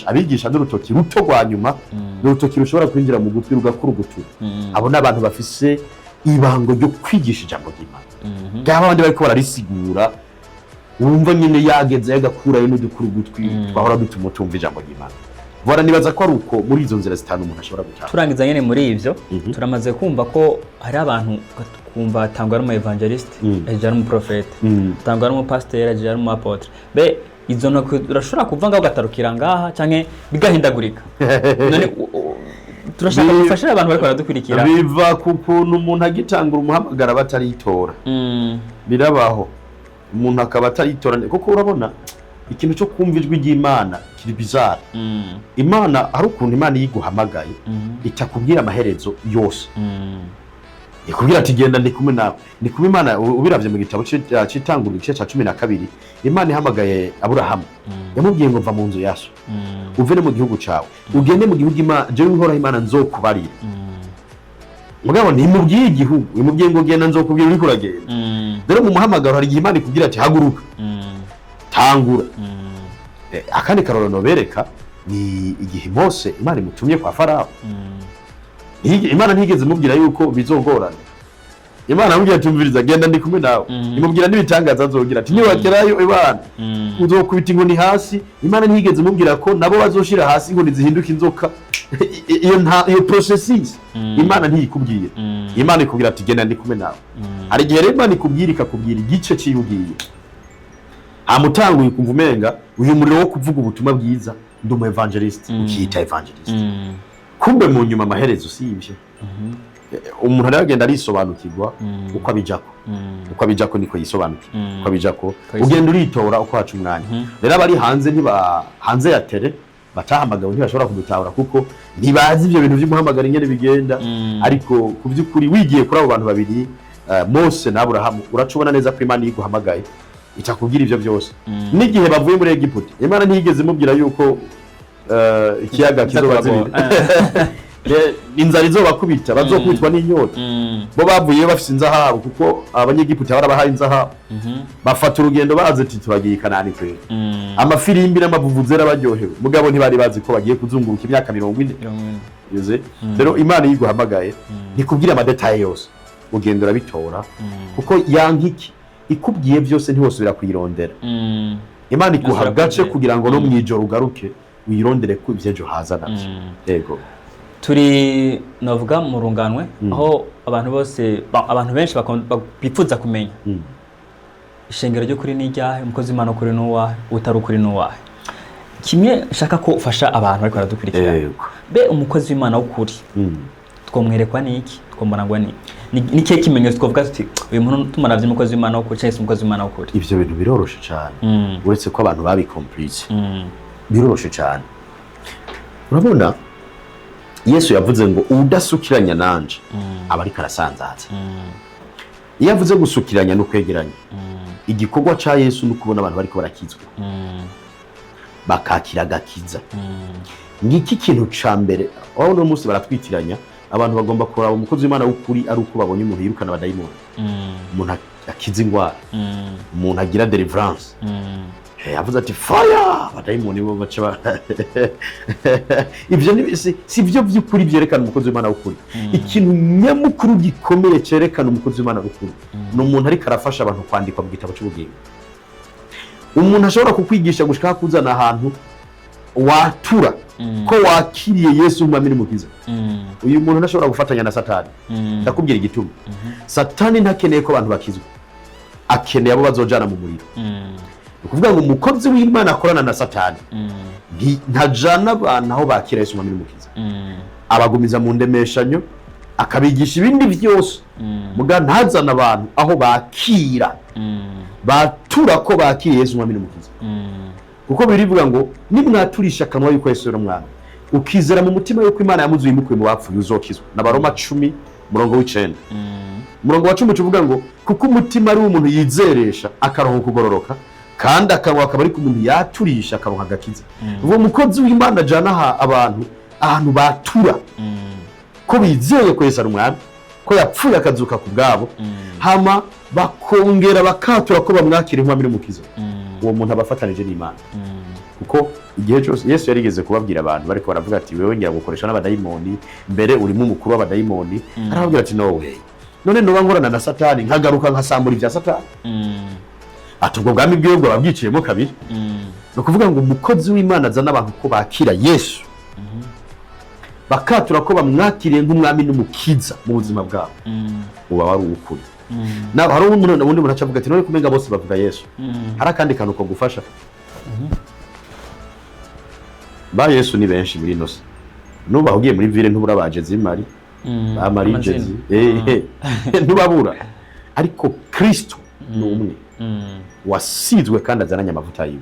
abigisha n'urutoki ruto rwa nyuma. Urutoki rushobora kwinjira mu gutwi rugakura ugutura. Abo n'abantu bafise ibango ryo kwigisha ijambo ry'Imana. Gaba abandi bariko bararisigura wumva nyine yageze yagakurayo n'udukuru gutwi twahora dutuma tumva ijambo ry'Imana. Vora nibaza ko ari uko muri izo nzira zitanu umuntu ashobora gutaha. Turangiza nyene muri ivyo turamaze kumva ko hari abantu kumva tangwa ari mu evangeliste eje ari mu prophète tangwa ari mu pasteur eje ari mu apotre be izo no urashobora kuva ngaho gatarukira ngaha canke bigahindagurika. None turashaka gufashira abantu bariko baradukurikira biva ku kuntu umuntu agitangura umuhamagara bataritora. Birabaho umuntu akaba ataritora kuko urabona ikintu cyo kumva ijwi ry'Imana kiri bizarre. Imana hari ukuntu Imana yiguhamagaye itakubwira amaherezo yose. Ikubwira ati genda ndi kumwe nawe. Ni kuba Imana ubiravye mu gitabo cy'Itanguriro igice ca 12, Imana ihamagaye Aburahamu. Yamubwiye ngo va mu nzu yaso. Uvene mu gihugu cawe. Ugende mu gihugu Imana je wihora Imana nzokubarira. Mugabo ntimubwiye igihugu, imubwiye ngo genda nzokubwira uri kuragenda. Rero mu muhamagaro hari Imana ikubwira ati haguruka. Tangura. Akandi karoro nobereka ni igihe Mose Imana imutumye kwa Farao. Imana ntigeze mubwira yuko bizogorana. Imana amubwira ati umviriza genda ndi kumwe nawe. Imubwira n'ibitangaza azogira ati niwagerayo Imana uzokubita inkoni hasi. Imana ntigeze mubwira ko nabo bazoshira hasi inkoni zihinduka inzoka. Iyo processes Imana ntiyikubwiye. Imana ikubwira ati genda ndi kumwe nawe. Hari igihe Imana ikubwira ikakubwira igice cyiyugiye. Amutanguye kumva umenga uyu muriro wo kuvuga ubutumwa bwiza ndi umu evangelist ukiyita evangelist. Kumbe mu nyuma amaherezo sivyo. Umuntu aragenda arisobanukirwa uko abijako niko yisobanukira. Uko abijako ugenda uritora uko haca umwanya. Rero abari hanze hanze ya tele batahamagawe ntibashobora kudutahura kuko ntibazi ibyo bintu by'umuhamagara ingene bigenda. Ariko ku by'ukuri wigiye kuri abo bantu babiri Mose na Aburahamu uracubona neza ko Imana yiguhamagaye itakubwira ibyo byose. N'igihe bavuye muri Egiputa Imana ntiyigeze mubwira yuko ikiyaga kizobazirira. Inzara izobakubita bazokubitwa n'inyota. Bo bavuye bafite inzahabu kuko abanyegiputa barabahaye inzahabu. Bafata urugendo baze ati tubagiye Kanani kwera. Amafirimbi n'amavuvuzera baryohewe. Mugabo ntibari bazi ko bagiye kuzunguruka imyaka 40. Yeze. Rero Imana yiguhamagaye nikubwira amadetaye yose. Ugendera bitora kuko yankiki ikubwiye byose ntiwosubira kuyirondera. Imana iguha gace kugira ngo no mwijoro ugaruke uyirondere ku ibyejo haza navyo. Yego. Turi novuga mu runganwe aho abantu bose abantu benshi bipfuza kumenya ishengero ryo kuri n'ijyahe umukozi Imana kuri n'uwahe utari kuri n'uwahe. Kimwe nshaka ko ufasha abantu ariko baradukurikira. Be umukozi w'Imana ukuri twomwerekwa niki twombonagwa ni nike kimenyetso twovuga tuti uyu muntu tumaravye umukozi w'Imana ukuri cyangwa umukozi w'Imana ukuri. Ivyo bintu biroroshe cyane. Uretse ko abantu babicomplete. Biroroshe cyane. Urabona Yesu yavuze ngo udasukiranya nanje aba ari karasanzaza. Iyo yavuze gusukiranya no kwegeranya igikorwa ca Yesu no kubona abantu bariko barakizwa bakakira gakiza. Ngiki kintu ca mbere aho no munsi baratwitiranya abantu bagomba kuraba umukozi w'Imana ukuri ari uko babonye umuntu yirukana abadayimoni. Umuntu akiza ingwara. Umuntu agira deliverance. Yavuze ati fire abadayimoni bo baca ivyo ni si byo by'ukuri byerekana umukozi w'Imana ukuri. Ikintu nyamukuru gikomeye cerekana umukozi w'Imana ukuri no umuntu ari karafasha abantu kwandikwa mu gitabo cy'ubugingo. Umuntu ashobora kukwigisha gushaka kuzana ahantu watura ko wakiriye Yesu umwami n'umukiza. Uyu muntu ntashobora gufatanya na Satani. Ndakubwira igituma. Satani ntakeneye ko abantu bakizwa. Akeneye abo bazojana mu muriro. Ukuvuga ngo umukozi w'Imana akorana na Satani ntajana abantu aho bakira Yesu umwami n'umukiza. Abagumiza mu ndemeshanyo akabigisha ibindi byose. Muga ntazana abantu aho bakira batura ko bakiriye Yesu umwami n'umukiza. Kuko birivuga ngo nimwaturisha kanwa yuko Yesu ari umwami ukizera mu mutima yuko Imana yamuzuye imukuye mu bapfuye uzokizwa. Na Baroma 10:9. Murongo wa 10 uvuga ngo kuko umutima ari umuntu yizeresha akaronka kugororoka kandi akanwa akaba ari ku muntu yaturisha akaronka gakiza. Uwo mukozi w'Imana jana abantu ahantu batura ko bizeye ko Yesu ari umwami ko yapfuye akazuka ku bwabo hama bakongera bakatura ko bamwakira umwami n'umukiza. Uwo muntu abafatanije n'Imana. Kuko igihe cyose Yesu yarigeze kubabwira abantu bariko baravuga ati wewe ngira gukoresha n'abadayimoni mbere urimo umukuru w'abadayimoni. Arababwira ati no way none noba ngorana na Satani nkagaruka nkasambura ibya Satani. Ati ubwo bwami bwiwe bwo babwiciyemo kabiri. No kuvuga ngo umukozi w'Imana azana abantu ko bakira Yesu bakatura ko bamwakiriye nk'umwami n'umukiza mu buzima bwabo. Uba wari ukuri. Nabo hari umuntu muntu acavuga ati none kumenga bose bavuga Yesu. Hari akandi kantu ko gufasha. Ba Yesu ni benshi muri nose. Nuba ugiye muri ville ntubura baje zimari. Ba Marie Jezi. Ntubabura. Ariko Kristo ni umwe. wasizwe kandi azananye amavuta yiwe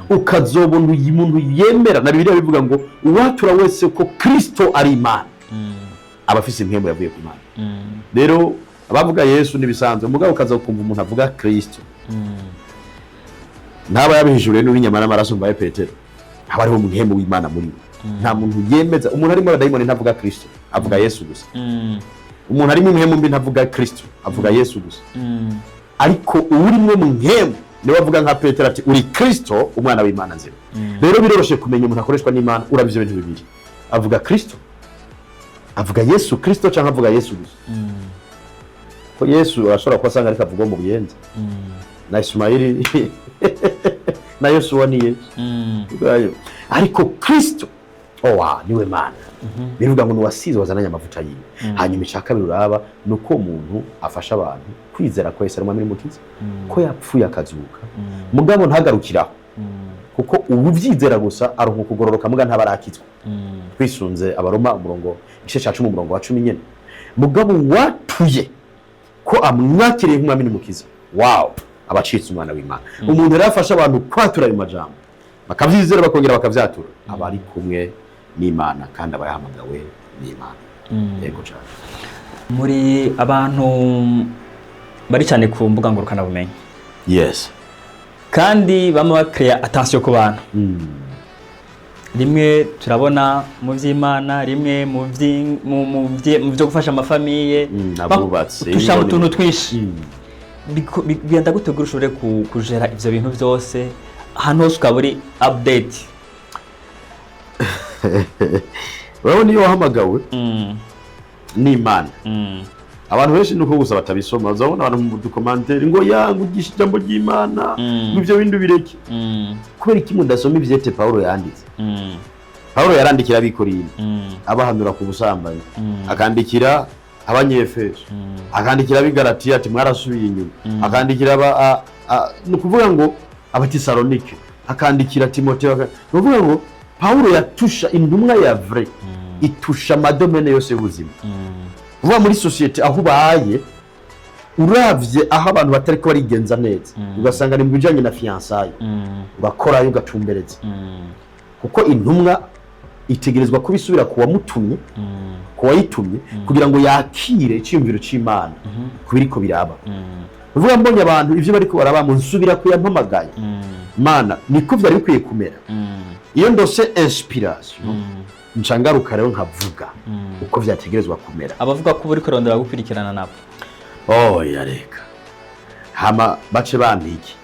ukazobona uyu muntu yemera na Bibiliya bivuga ngo uwatura wese ko Kristo ari Imana aba afise impembo yavuye ku Imana. Rero abavuga Yesu nibisanzwe mugabo ukaza kumva umuntu avuga Kristo ntaba yabihijuriye n'inyama n'amaraso mbaye Petero haba ariho umuhembo w'Imana muri we. Nta muntu yemeza umuntu arimo abadayimoni ntavuga Kristo avuga Yesu gusa. Umuntu arimo umuhembo mbi ntavuga Kristo avuga Yesu gusa. Ariko urimwe mu nkembo niwe avuga nka Petero ati uri Kristo umwana w'Imana nzima. Rero biroroshe kumenya umuntu akoreshwa n'Imana urabivye ibintu bibiri avuga Kristo avuga Yesu Kristo cyangwa avuga Yesu gusa. Ko Yesu arashobora kuba asanga ariko avuga mu buyenzi na Ismaili na Yosuwa ni Yesu. Ariko Kristo niwe Mana. Bivuga ngo nuwasize wazananye amavuta yiwe. Hanyuma icakabiri uraba nuko umuntu afasha abantu kwizera ko Yesu ari umwami n'umukiza ko yapfuye akazuka mugabo ntagarukiraho kuko ubuvyizera gusa aronka kugororoka muga ntabarakizwa. Twisunze abaroma umurongo igice ca 10 umurongo wa 10 nyene mugabo watuye ko amwakiriye nk'umwami n'umukiza abacitse umwana w'Imana. Umuntu yarafasha abantu kwatura ayo majambo bakavyizera bakongera bakavyatura aba ari kumwe n'Imana kandi abayahamagawe n'Imana. Yego cyane. Muri abantu bari cyane ku mbuga ngurukana bumenyi. Yes. Kandi bama bakrea attention ku bantu. Rimwe turabona mu vy'Imana, rimwe mu byo gufasha amafamiye, tusha utuntu twishi. Bigenda gutegura ushobore kujera ivyo bintu byose hano hose ukaburi update. Wewe niyo wahamagawe n'Imana. Abantu benshi nuko gusa batabisoma uzabona abantu mu commentaire ngo ugisha ijambo ry'Imana n'ivyo bintu bireke. Kubera iki mudasoma ivyete Paulo yanditse? Paulo yarandikira abikorine abahanura ku busambanyi akandikira abanyefeso akandikira abigalatiya ati mwarasubiye inyuma akandikira no kuvuga ngo abatisalonike akandikira Timotheo kuvuga ngo Paulo yatusha indumwa ya vrai itusha madomene yose y'ubuzima. Vuba muri societe aho baye uravye aho abantu batari ko barigenza neza ugasanga ni mu bijanye na fiançailles bakora yo gatumbereza kuko intumwa itegerezwa kubisubira kuwa mutumye kuwa yitumye kugira ngo yakire icyumviro cy'Imana kubiriko biraba. Vuga mbonye abantu ivyo bariko baraba mu nsubira kuyampamagaye Mana niko vyari bikwiye kumera. Iyo ndose inspiration nshangaruka rero nkavuga uko vyategerezwa kumera. Abavuga ko buri kurondera gukurikirana nabo yareka hama bace bampiki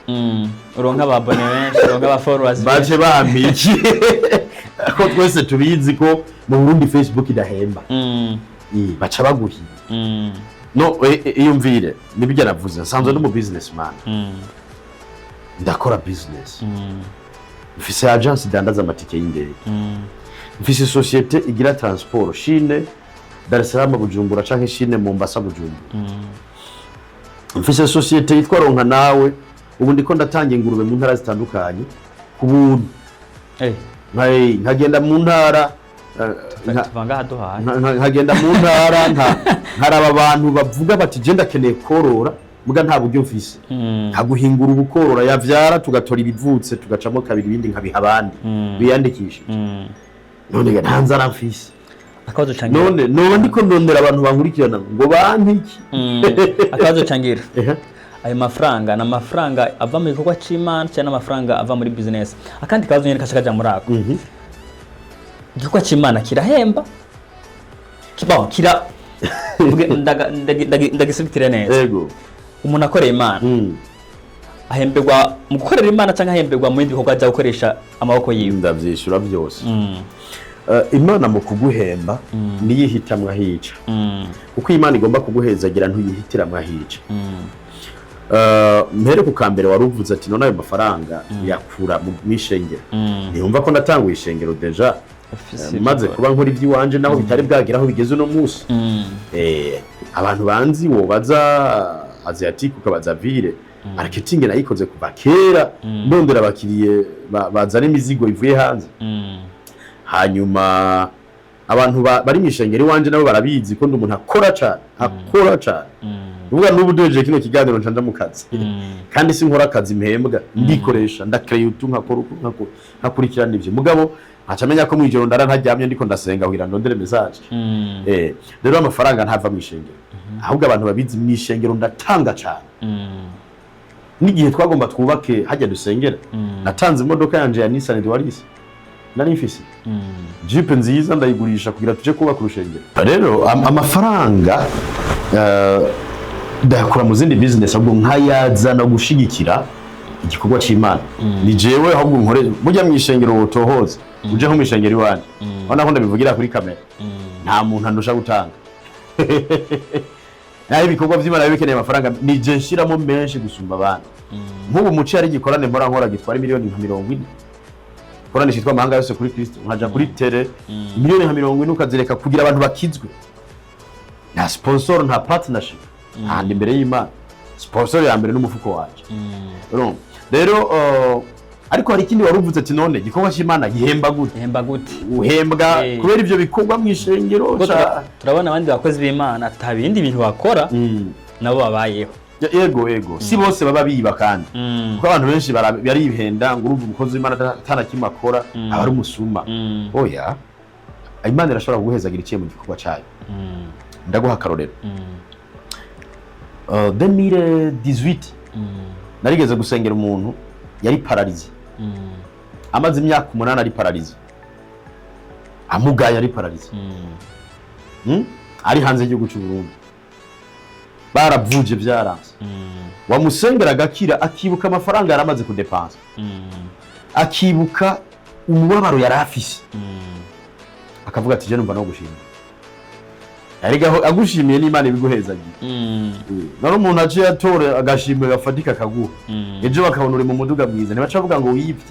uronka ababone benshi uronka aba followers bace bampiki ko twese tubizi ko mu Burundi Facebook idahemba baca baguhi no iyo mvire nibijya navuze nsanzwe no mu businessman ndakora business mfise agence dandaza amatike y'indege mfise societe igira transport Chine Dar es Salaam Bujumbura canke Chine Mombasa Bujumbura. Mfise societe yitwa Ronka nawe ubu ndiko ndatangiye ingurube mu ntara zitandukanye ku buntu. Nkagenda mu ntara nkagenda mu ntara nkaraba abantu bavuga bati je ndakeneye korora muga nta buryo mfise nkaguhingura ubukorora yavyara tugatora ibivutse tugacamo kabiri ibindi nkabiha abandi biyandikisha none ntanzara mfise akazo cangira none ndiko ndondera abantu bankurikirana ngo bantiki akazo cangira ayo mafaranga na mafaranga ava mu gikorwa c'Imana cyane amafaranga ava muri business akandi kazo nyene kashakaja muri ako igikorwa c'Imana kirahemba kibaho kira ndagisubitire neza yego umuntu akoreye Imana ahemberwa mu gukorera Imana cyangwa ahemberwa mu bindi bikorwa bya gukoresha amaboko yiwe ndavyishura byose Imana mu kuguhemba niyihitamwe ahica kuko Imana igomba kuguhezagira ntuyihitiramwe ahica mpere ku kambere waruvuze ati none ayo mafaranga yakura mu ishengero niyumva ko natanguye ishengero deja maze kuba nkora iby'iwanje naho bitari bwageraho bigeze no musi abantu banzi wo baza Asiatique ukabaza vire marketing nayikoze kuva kera ndondera abakiriye bazana imizigo ivuye hanze hanyuma abantu bari mwishengero wanje nabo barabizi ko ndumuntu akora cyane uvuga n'ubu duhejeje kino kiganiro ncanja mu kazi kandi sinkora akazi mpembwa ndikoresha ndakreya utuntu nkakurikirana ivyo mugabo acamenya ko mwijoro ndara ntaryamye ndiko ndasenga kugira ndondere message rero amafaranga ntava mwishengero ahubwo abantu babizi mwishengero ndatanga cyane n'igihe twagomba twubake hajya dusengera natanze imodoka yanje ya Nissan Edwards nari mfise Jeep nziza ndayigurisha kugira tuje kubaka urushengero rero amafaranga ndakora mu zindi business ahubwo nkayaza no gushigikira igikorwa c'Imana ni jewe ahubwo nkore burya mwishengero wotohoza uje ho mwishengero iwanje ona ko ndabivugira kuri kamera nta muntu andusha gutanga naho ibikorwa vy'Imana bikeneye amafaranga ni je nshiramo menshi gusumba abandi nk'ubu muci ari gikorane mbora nkora gitwara miliyoni 40 korane shitwa amahanga yose kuri Kristo nkaja kuri tele miliyoni 40 ukazireka kugira abantu bakizwe nta sponsor nta partnership handi imbere y'Imana sponsor ya mbere n'umufuko waje rero ariko hari ikindi waruvuze ati none gikorwa cy'Imana gihemba gute uhembwa kubera ivyo bikorwa mwishengero turabona abandi bakozi b'Imana atabindi bintu bakora nabo babayeho yego si bose baba biba kandi kuko abantu benshi baribihenda ngo urumva umukozi w'Imana atanakimwe akora aba ari umusuma oya Imana irashobora kuguhezagira ikiye mu gikorwa cyayo ndaguha karorero 2018 narigeze gusengera umuntu yari paralize amaze imyaka 8 ari paralize amugaye ari paralize ari hanze y'igihugu cy'u Burundi baravuje byaranze wamusengera agakira akibuka amafaranga yaramaze kudepansa akibuka umubabaro yari afise akavuga ati je numva no gushimira arigaho agushimiye n'Imana ibiguhezagiye naro umuntu aje yatore agashimwe gafatika kaguha ejo bakabona uri mu muduga mwiza ntibaca bavuga ngo wiyivye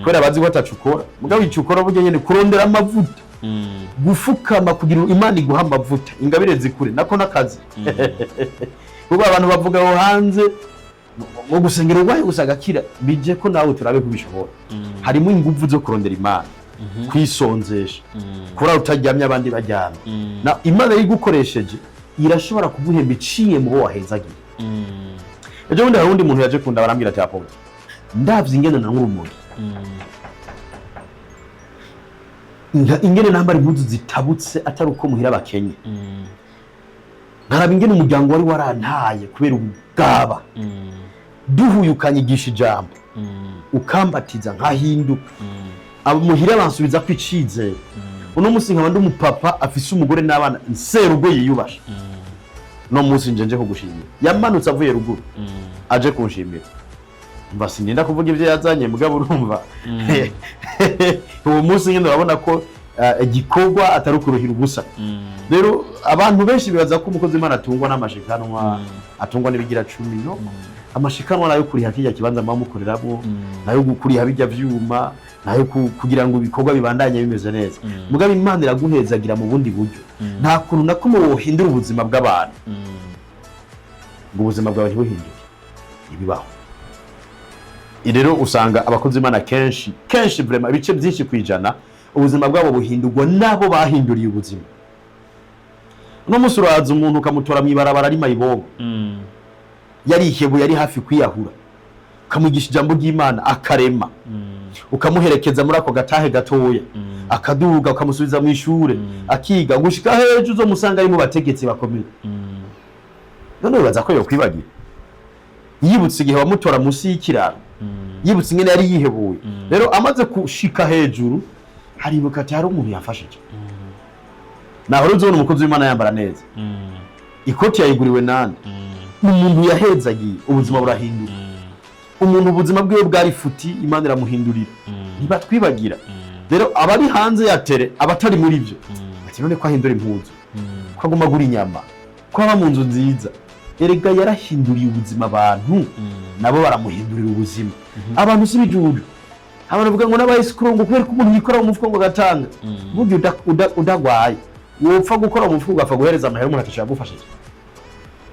kwera bazi ko atacukora mugabo icukora buryo nyene kurondera amavuta gufukama kugira Imana iguha amavuta ingabire zikure nako nakazi kuko abantu bavuga aho hanze mu gusengera urwaye usagakira bije ko nawe turabe kubishobora harimo ingufu zo kurondera Imana kwisonzesha kura utaryamye abandi bajyana na Imana yigukoresheje irashobora kuguhemba iciye mu bo wahezagiye ejo bundi hari undi muntu yaje kunda barambira ati apo ndavye ingene na nk'urumuri ingene nambara impuzu zitabutse atari uko muhira abakenye nkaraba ingene umuryango wari warantaye kubera ubugaba duhuye ukanyigisha ijambo ukambatiza nkahinduka abamuhira bansubiza kwicize uno musi nkaba ndi umupapa afise umugore n'abana nserugo yiyubasha no musi nje ko gushimira yamanutse avuye ruguru aje kunshimira mba sinenda kuvuga ivyo yazanye mugabo urumva uwo musi nyine urabona ko igikorwa atari ukuruhira ubusa rero abantu benshi bibaza ko umukozi w'Imana atungwa n'amashikanwa atungwa n'ibigira 10 no amashikanwa nayo kuri hakijya kibanza mukoreramo nayo gukuriha bijya vyuma nayo kugira ngo ibikorwa bibandanye bimeze neza mugabo Imana iraguhezagira mu bundi buryo nta kuntu nakumwe wohindura ubuzima bw'abantu ngo ubuzima bwawe ntibuhinduke ibibaho rero usanga abakozi b'Imana kenshi vraiment ibice byinshi kwijana ubuzima bwabo buhindurwa nabo bahinduriye ubuzima no musuraza umuntu ukamutora mwibarabara ari mayibobo yarihebo yari hafi kwiyahura ukamugisha ijambo ry'Imana akarema ukamuherekeza muri ako gatahe gatoya akaduga ukamusubiza mu ishure akiga gushika hejuru zo musanga ari mu bategetsi bakomeye none uraza ko yo kwibagira yibutse igihe wamutora musi y'ikiraro yibutse ingene yari yihebuye rero amaze kushika hejuru haribuka ati hari umuntu yafashije naho ruzona umukozi w'Imana yambara neza ikoti yayiguriwe nande umuntu yahezagiye ubuzima burahinduka umuntu ubuzima bwiwe bwari futi Imana iramuhindurira ntibatwibagira rero abari hanze ya tere abatari muri byo ati none ko ahindura impuzu ko aguma gura inyama ko aba mu nzu nziza erega yarahinduriye ubuzima abantu nabo baramuhindurira ubuzima abantu sibijuju abantu bavuga ngo n'abayisikurungu kubera ko umuntu yikora mu mufuko ngo gatanga buryo udagwaye wopfa gukora mu mufuko gafa guhereza amahera umuntu atashaka gufashije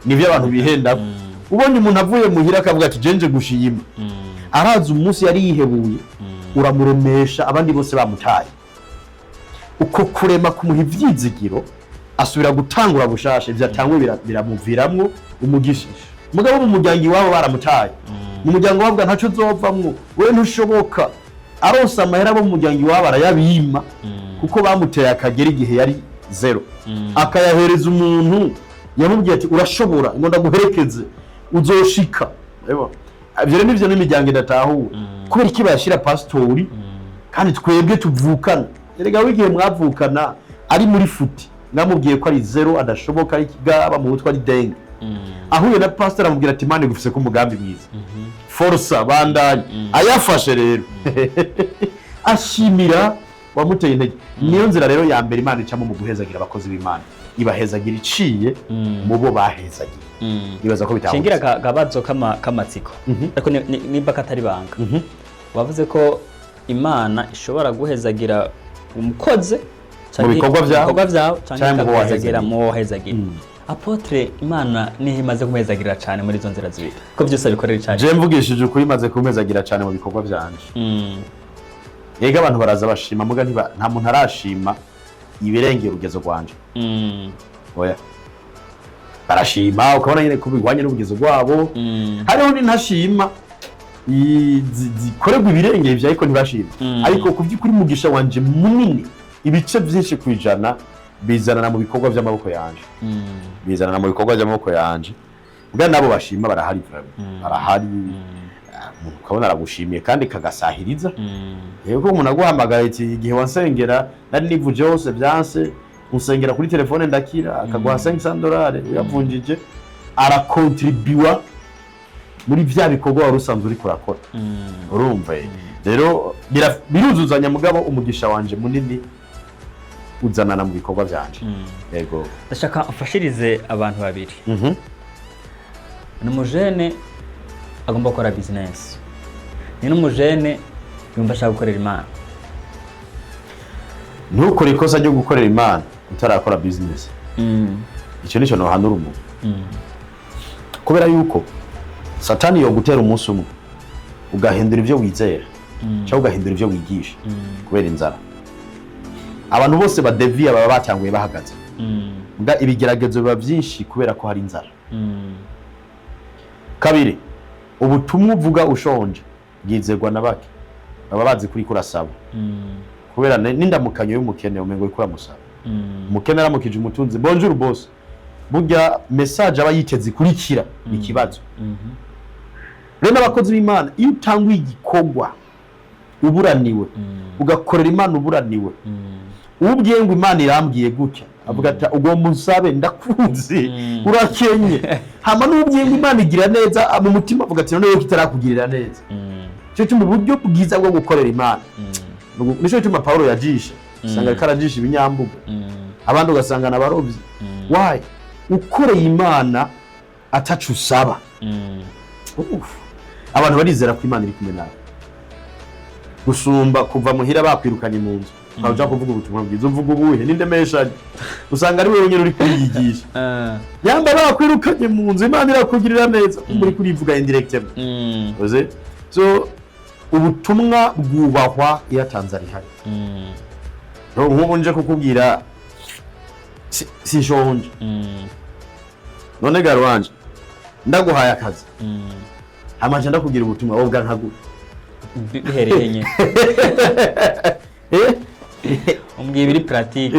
nivyo abantu bihenda ubonye umuntu avuye muhira akavuga ati jenje gushiyima araza umunsi yari yihebuye uramuremesha abandi bose bamutaye uko kurema kumuha ivyizigiro asubira gutangura bushasha ivyo atangwe biramuviramwo umugisha mugabo mu muryango iwabo baramutaye mu muryango wabwa ntaco uzovamwo we ntushoboka aronsa amahera bo mu muryango iwabo arayabima kuko bamuteye akagera igihe yari 0 akayahereza umuntu yamubwiye ati urashobora ngo ndaguherekeze uzoshika ivyo nivyo n'imiryango idatahura kubera iki bayashira pastori kandi twebwe tuvukana erega wigiye mwavukana ari muri futi namubwiye ko ari 0 adashoboka ari kigaba mu mutwe ari denge ahuye na pastor amubwira ati mane gufise ko umugambi mwiza forsa bandanye ayafashe rero ashimira wamuteye intege niyo nzira rero ya mbere Imana icamo mu guhezagira abakozi b'Imana ibahezagira iciye mu bo bahezagira ibaza ko bitaho shingira gabazo kamatsiko ariko nimba katari banga wavuze ko Imana ishobora guhezagira umukoze mu bikorwa vyawe cyangwa guhezagira mu hezagira Apotre Imana niho imaze kumwezagira cyane muri izo nzira zibiri ko byose abikorera cyane je mvugishije ukuri imaze kumwezagira cyane mu bikorwa byanje yega abantu baraza bashima muga nta muntu arashima ibirengera urugezo rwanje oya barashima ukabona nyine kubigwanye n'urugezo rwabo hariho ni ntashima zikorerwa ibirengera ivyo ariko ntibashima ariko kuvyukuri mugisha wanje munini ibice byinshi kwijana bizanana mu bikorwa by'amaboko yanje bizanana mu bikorwa by'amaboko yanje bwa nabo bashima barahari barahari ukabona aragushimiye kandi kagasahiriza yego umuntu aguhamagaye ati igihe wansengera nari nivuje hose byanse musengera kuri telefone ndakira akaguha $500 yavunjije arakontribuwa muri vya bikorwa wari usanzwe uri kurakora urumva rero biruzuzanya mugabo umugisha wanje munini uzanana mu bikorwa byanje yego ndashaka mfashirize abantu babiri n'umujene agomba gukora business ni n'umujene yumva ashaka gukorera Imana ntukore ikosa ryo gukorera Imana utarakora business icyo nico no hanura umuntu kubera yuko Satani yo gutera umunsi umwe ugahindura ivyo wizera cyangwa ugahindura ivyo wigisha kubera inzara abantu bose badeviya baba batanguye bahagaze nga ibigeragezo biba byinshi kubera ko hari inzara kabiri ubutumwa uvuga ushonje bwizerwa na bake baba bazi kuri kurasaba kubera n'indamukanyo y'umukene umengo ikura musaba umukene aramukije umutunzi bonjour boss burya message aba yiteze kurikira ikibazo rero n'abakozi b'Imana iyo utangwa igikorwa uburaniwe ugakorera Imana uburaniwe ubwiye ngo Imana irambwiye gutya avuga ati ugomba unsabe ndakuzi urakenye hama n'ubwiye ngo Imana igira neza mu mutima avuga ati none yo kitarakugirira neza cyo cyo mu buryo bwiza bwo gukorera Imana nico cyuma Paulo yajisha usanga karajisha ibinyambuga abandi ugasanga nabarovyi why ukoreye Imana atacu usaba abantu barizera ko Imana iri kumwe nawe gusumba kuva muhira bakwirukanye mu nzu ukaja kuvuga ubutumwa bwiza uvuga ubuhe n'indemesha usanga ari wewe nyine uri kuyigisha yamba bakwirukanye mu nzu Imana irakugirira neza muri kurivuga indirectement oze so ubutumwa bwubahwa ya Tanzania no nk'ubu nje kukubwira si jonje none garwanje ndaguhaye akazi amaje ndakugira ubutumwa wowe bwa nkagu bihereye nye umbwiye biri pratique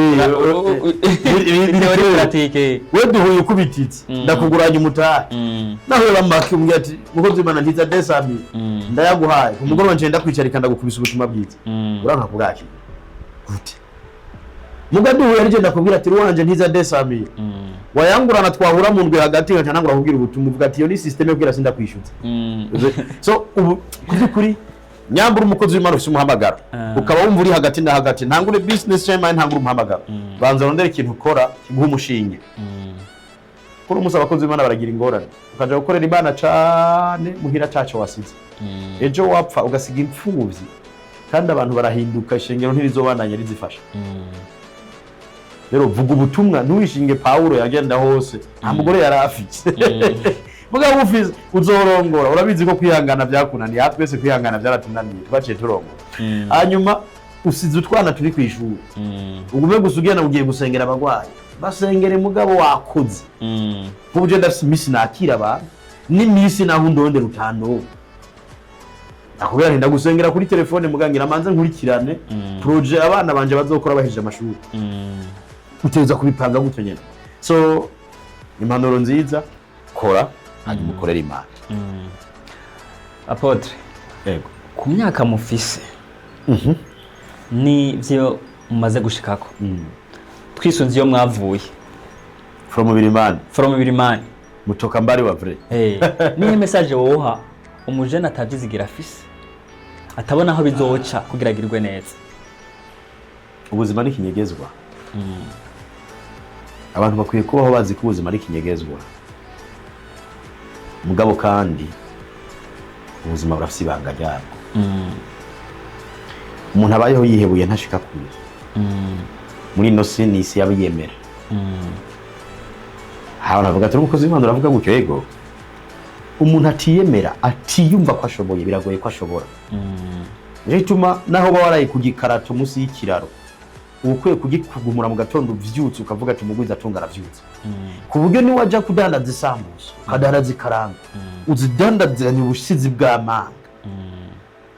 biri pratique we duhuye kubititse ndakuguranye umutahe naho bamaka umbwiye ati mukozi Imana ntiza desami ndayaguhaye umugoro wanje ndakwicarika ndagukubisa ubutumwa bwiza uranka kubwaki gute mugaduhuye ari je ndakubwira ati ruwanje ntiza desami wayangurana twahura mu ndwe hagati nka nangura kubwira ubutumwa uvuga ati yo ni system yo kugira sinda kwishyuza so kuri nyambura umukozi w'Imana ufite umuhamagaro ukaba wumva uri hagati na hagati ntangure business chairman ntangure umuhamagaro banza rondera ikintu ukora kiguha umushinge kuri umunsi abakozi b'Imana baragira ingorane ukaja gukorera Imana cyane muhira cyacu wasize ejo wapfa ugasiga impfuvyi kandi abantu barahinduka ishengero ntirizobananya rizifasha rero vuga ubutumwa ntuwishinge Paulo yagenda hose nta mugore yari afite mugabo ufize uzorongora urabizi ko kwihangana byakunaniye hatwese kwihangana byaratunaniye tubaciye turongora hanyuma usize utwana turi kwishura ugume gusugirana ugiye gusengera abagwayi basengere mugabo wakoze nk'uburyo ndafise imisi nakira abantu n'imisi naho ndondera utano nakubwira nti ndagusengera kuri telefone mugangira manze nkurikirane projet abana banje bazokora bahejeje amashuri uteza kubipanga gutyo nyene so impanuro nziza kora hanyuma ukorera Imana. Apotre Yego. Ku myaka mufise ni vyo mumaze gushikako twisunze iyo mwavuye from Birimani mutoka mbari wa vrai niye message woha umujene atavizigira afise atabona aho bizoca kugiragirwe neza. Ubuzima ni kinyegezwa abantu bakwiye kubaho bazi ko ubuzima ari kinyegezwa mugabo kandi ubuzima burafise ibanga ryabwo umuntu abayeho yihebuye ntashika kure muri no sinisi yabiyemera hawo navuga ati umukozi w'Imana uravuga gutyo yego umuntu atiyemera atiyumva ko ashoboye biragoye ko ashobora rituma naho ba waraye kugikarato musi y'ikiraro ukwiye kugikugumura mu gatondo vyutse ukavuga ati umugwiza atunga aravyutse ku buryo ni waja kudandaza isambusa ukadandaza ikaranga uzidandazanya ubushizi bw'amanga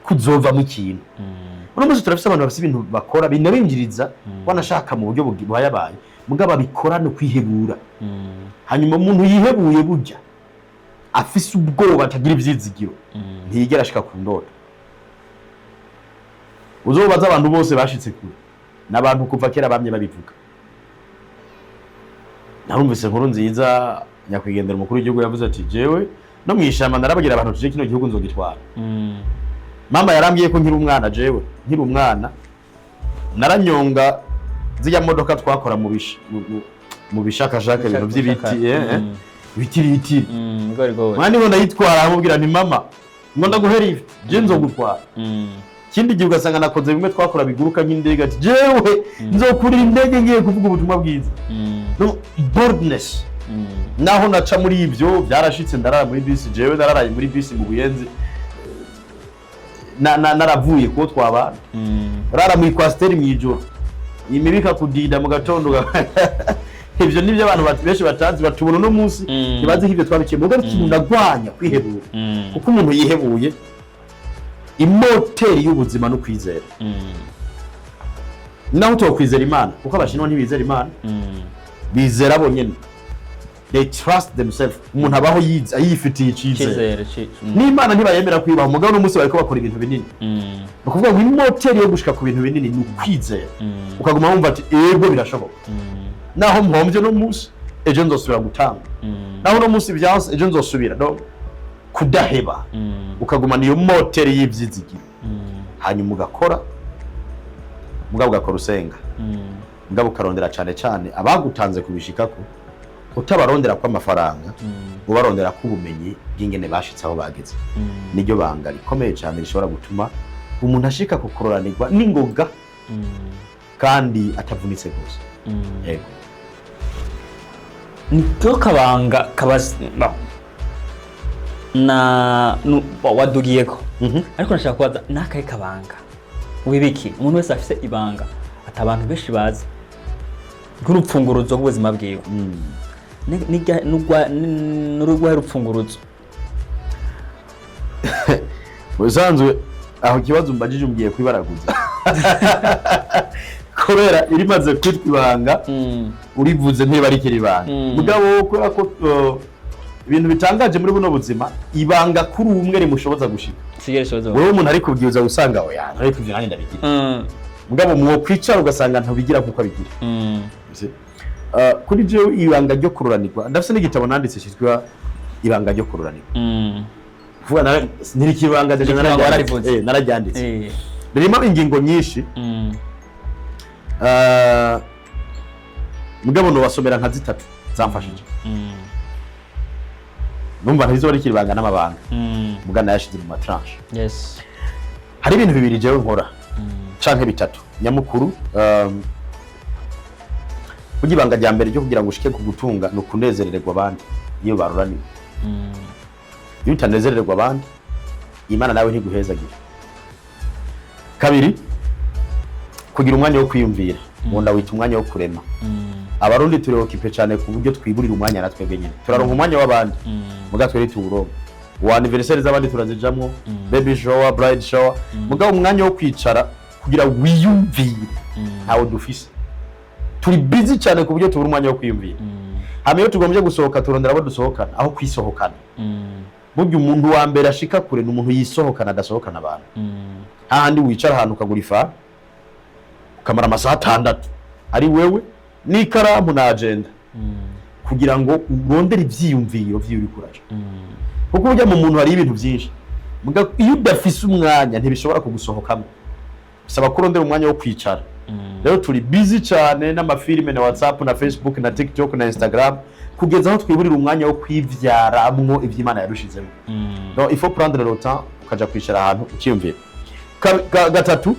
kuzova mu kintu uno munsi turafise abantu bafise ibintu bakora binabinjiriza wanashaka mu buryo buhayabaye mugabo abikora no kwihebura hanyuma umuntu yihebuye burya afise ubwoba atagira ivyizigiro ntiyigera ashika ku ndoto uzobaza abantu bose bashitse kure n'abantu kuva kera bamye babivuga narumvise inkuru nziza nyakwigendera umukuru w'igihugu yavuze ati jewe no mwishamba narabagira abantu tuje kino gihugu nzogitwara mama yarambwiye ko nkiri umwana jewe nkiri umwana naranyonga zijya modoka twakora mu bishakashaka ibintu by'ibiti biti mwani ngo ndayitwara amubwira nti mama ngo ndaguhera ifi je nzogutwara kindi gihe ugasanga nakoze bimwe twakora biguruka nk'indege ati jewe nzokurira indege ngiye kuvuga ubutumwa bwiza no boldness naho naca muri ivyo byarashitse ndarara muri bisi jewe nararaye muri bisi mu Buyenzi naravuye ko twabana rara mu Equateur mwijoro imibika kudida mu gatondo ivyo nivyo abantu benshi batazi batubona no munsi ntibazi ivyo twabikiye mugo ikintu ndagwanya kwihebura kuko umuntu yihebuye imoteri y'ubuzima no kwizera naho utokwizera Imana kuko abashinwa ntibizera Imana bizera bonyene they trust themselves umuntu abaho yifitiye icizere n'Imana ntibayemera kwibaho mugabo n'umunsi bariko bakora ibintu binini ukuvuga ngo imoteri yo gushika ku bintu binini ni ukwizera ukaguma wumva ati ego birashoboka naho mpombye no munsi ejo nzosubira gutanga naho no munsi byanse ejo nzosubira no kudaheba ukaguma niyo moteri y'ivyizigiro hanyuma ugakora mugabo ugakora usenga mugabo ukarondera cyane abagutanze kubishikako utabarondera kwa amafaranga ubarondera ku bumenyi bw'ingene bashitse aho bageze niryo banga rikomeye cyane rishobora gutuma umuntu ashika kukororanirwa n'ingoga kandi atavunitse gose yego niko kabanga kabazima na wadugiyeko ariko nashaka kubaza nakaye kabanga wibiki umuntu wese afise ibanga atabantu benshi bazi nk'urupfunguruzo rw'ubuzima bwiwe n'urugwahe rupfunguruzo usanzwe aho kibazo mbajije umgiye kwibaraguza kubera irimaze kwitwa ibanga urivuze ntibarikira ibanga mugabo kubera ko ibintu bitangaje muri buno buzima ibanga kuri umwe rimushoboza gushika wewe umuntu ari kubwiza usanga we yana ariko ivyo nani ndabigira mugabo mwo kwicara ugasanga ntabigira kuko abigira kuri je ibanga ryo kururanirwa ndafise n'igitabo nanditse cyitwa ibanga ryo kururanirwa vuga niri kibanga je narajyanditse ririmo ingingo nyinshi mugabo no wasomera nka zitatu zamfashije numva ntizo ari kiribanga n'amabanga mugana yashize mu matranche hari ibintu bibiri jewe nkora canke bitatu nyamukuru kugibanga rya mbere ryo kugira ngo ushike ku gutunga no kunezerererwa abandi iyo baruraniwe iyo utanezerererwa abandi Imana nawe ntiguhezagira kabiri kugira umwanya wo kwiyumvira wonda wita umwanya wo kurema abarundi tureokipe cyane ku buryo twiburira umwanya natwe nyine turaronka umwanya w'abandi muga twe tuwuronka wa anniversaire z'abandi turazijamwo baby shower bride shower muga umwanya wo kwicara kugira wiyumvire ntawo dufise turi busy cyane ku buryo tubura umwanya wo kwiyumvira hamiyo tugombye gusohoka turondera abo dusohokana aho kwisohokana burya umuntu wa mbere ashika kure n'umuntu yisohokana adasohokana abantu handi wicara ahantu ukagura ifa ukamara amasaha 6 ari wewe n'ikaramu na agenda kugira ngo urondere ivyiyumviro vy'uri kuraje kuko burya mu muntu hari ibintu byinshi muga iyo udafise umwanya ntibishobora kugusohokamo bisaba kurondera umwanya wo kwicara rero turi busy cyane n'amafilime na WhatsApp na Facebook na TikTok na Instagram kugeza aho twiburira umwanya wo kwivyaramwo ivy'Imana yarushizemo donc il faut prendre le temps ukaja kwicara ahantu ukiyumvira gatatu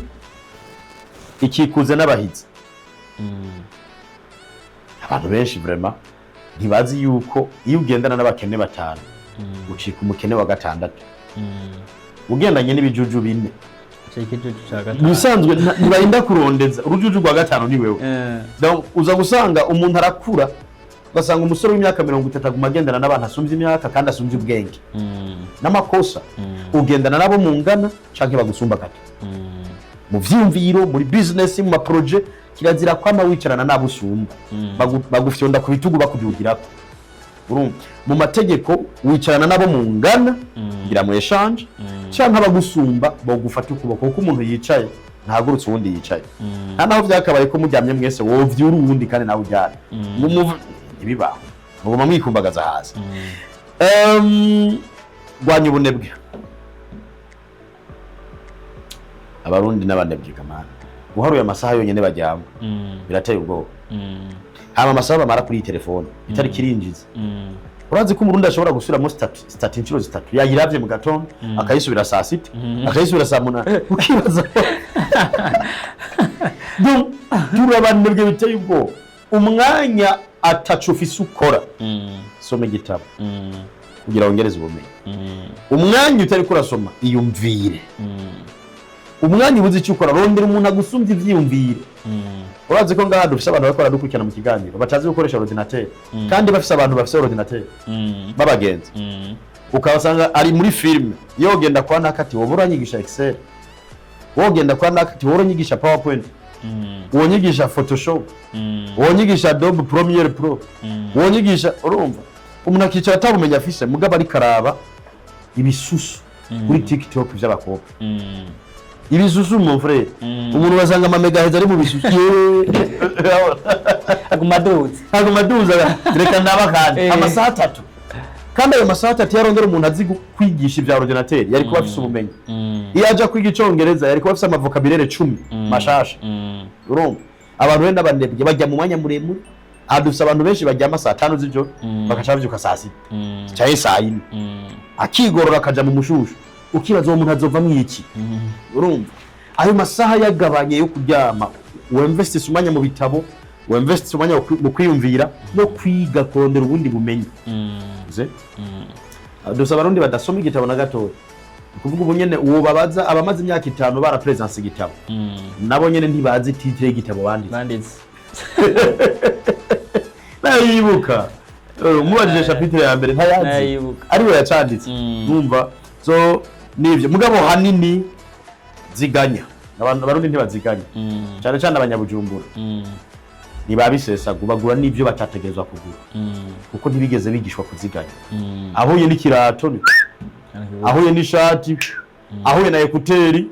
ikikuze n'abahizi abantu benshi vraiment ntibazi yuko iyo ugendana n'abakene batanu ucika umukene wa gatandatu ugendanye n'ibijuju bine bisanzwe ntibarinda kurondeza urujuju rwa gatanu ni wewe donc uza gusanga umuntu arakura ugasanga umusore w'imyaka 30 aguma agendana n'abantu asumvye imyaka kandi asumvye ubwenge n'amakosa ugendana nabo mu ngana canke bagusumba kati mu vyumviro muri business mu project kirazira kwama wicarana nabo usumba bagufyonda ku bitugu bakudugirako urumva mu mategeko wicarana nabo mu ngana ngira mu exchange canke abagusumba bagufata ukuboko kuko umuntu yicaye ntagurutse uwundi yicaye naho vyakabaye ko muryamye mwese wovyura uwundi kandi nawe ujyana ibibaho mugoma mwikumbagaza hasi gwanya ubunebwe abarundi n'abanebwe kamana uharuye amasaha yonyene bajyamo birateye ubwoba hama amasaha bamara kuri telefone itari kirinjiza urazi ko umurundi ashobora gusubiramo stat inshuro zitatu yayiravye mu gatondo akayisubira saa 6 akayisubira saa 8 ukibaza donc turabanebwe biteye ubwoba umwanya atacufise ukora soma igitabo kugira wongereze ubumenyi umwanya utari kurasoma iyumvire umwanya ubuze icyo ukora rondera umuntu agusumvye ivyiyumvire urazi ko ngaha dufise abantu bakora dukurikirana mu kiganiro batazi gukoresha ordinateur kandi bafise abantu bafise ordinateur babagenzi ukabasanga ari muri film yogenda kwa nakati woburanyigisha Excel wogenda kwa nakati woranyigisha PowerPoint wonyigisha Photoshop wonyigisha Adobe Premiere Pro wonyigisha urumva umuntu akicara atabumenya afise mugaba ari karaba ibisusu kuri TikTok by'abakobwa ibisusu mon frère umuntu basanga ama megahertz ari mu bisusu agumaduza reka ndabakandi amasaha 3 kandi ayo masaha 3 yarondera umuntu azi kwigisha ibya ordinateur yari kuba afise ubumenyi iyo aja kwiga icongereza yari kuba afise amavokabulaire 10 mashasha urumva abantu wenda banebye bajya mu mwanya muremure adufise abantu benshi bajya amasaha 5 z'ijoro bakaca bavyuka saa 6 cyangwa saa 4 akigorora akaja mu mushushu ukibaza uwo muntu azova mwiki urumva ayo masaha yagabanye yo kuryama wemvestise umwanya mu bitabo wemvestise umwanya mu kwiyumvira no kwiga kurondera ubundi bumenyi ze dufise abarundi badasoma igitabo na gatoya kuvuga ubu nyene uwo babaza abamaze imyaka 5 bara presence igitabo nabo nyene ntibazi titre y'igitabo banditse nayibuka umubajije chapitre ya mbere ntayazi ari we yacanditse numva so nivyo mugabo hanini ziganya abantu barundi ntibaziganya cyane cyane abanyabujumbura nibabisesa bagura n'ivyo batategezwa kugura kuko ntibigeze bigishwa kuziganya ahuye n'ikirato ahuye n'ishati ahuye na ekuteri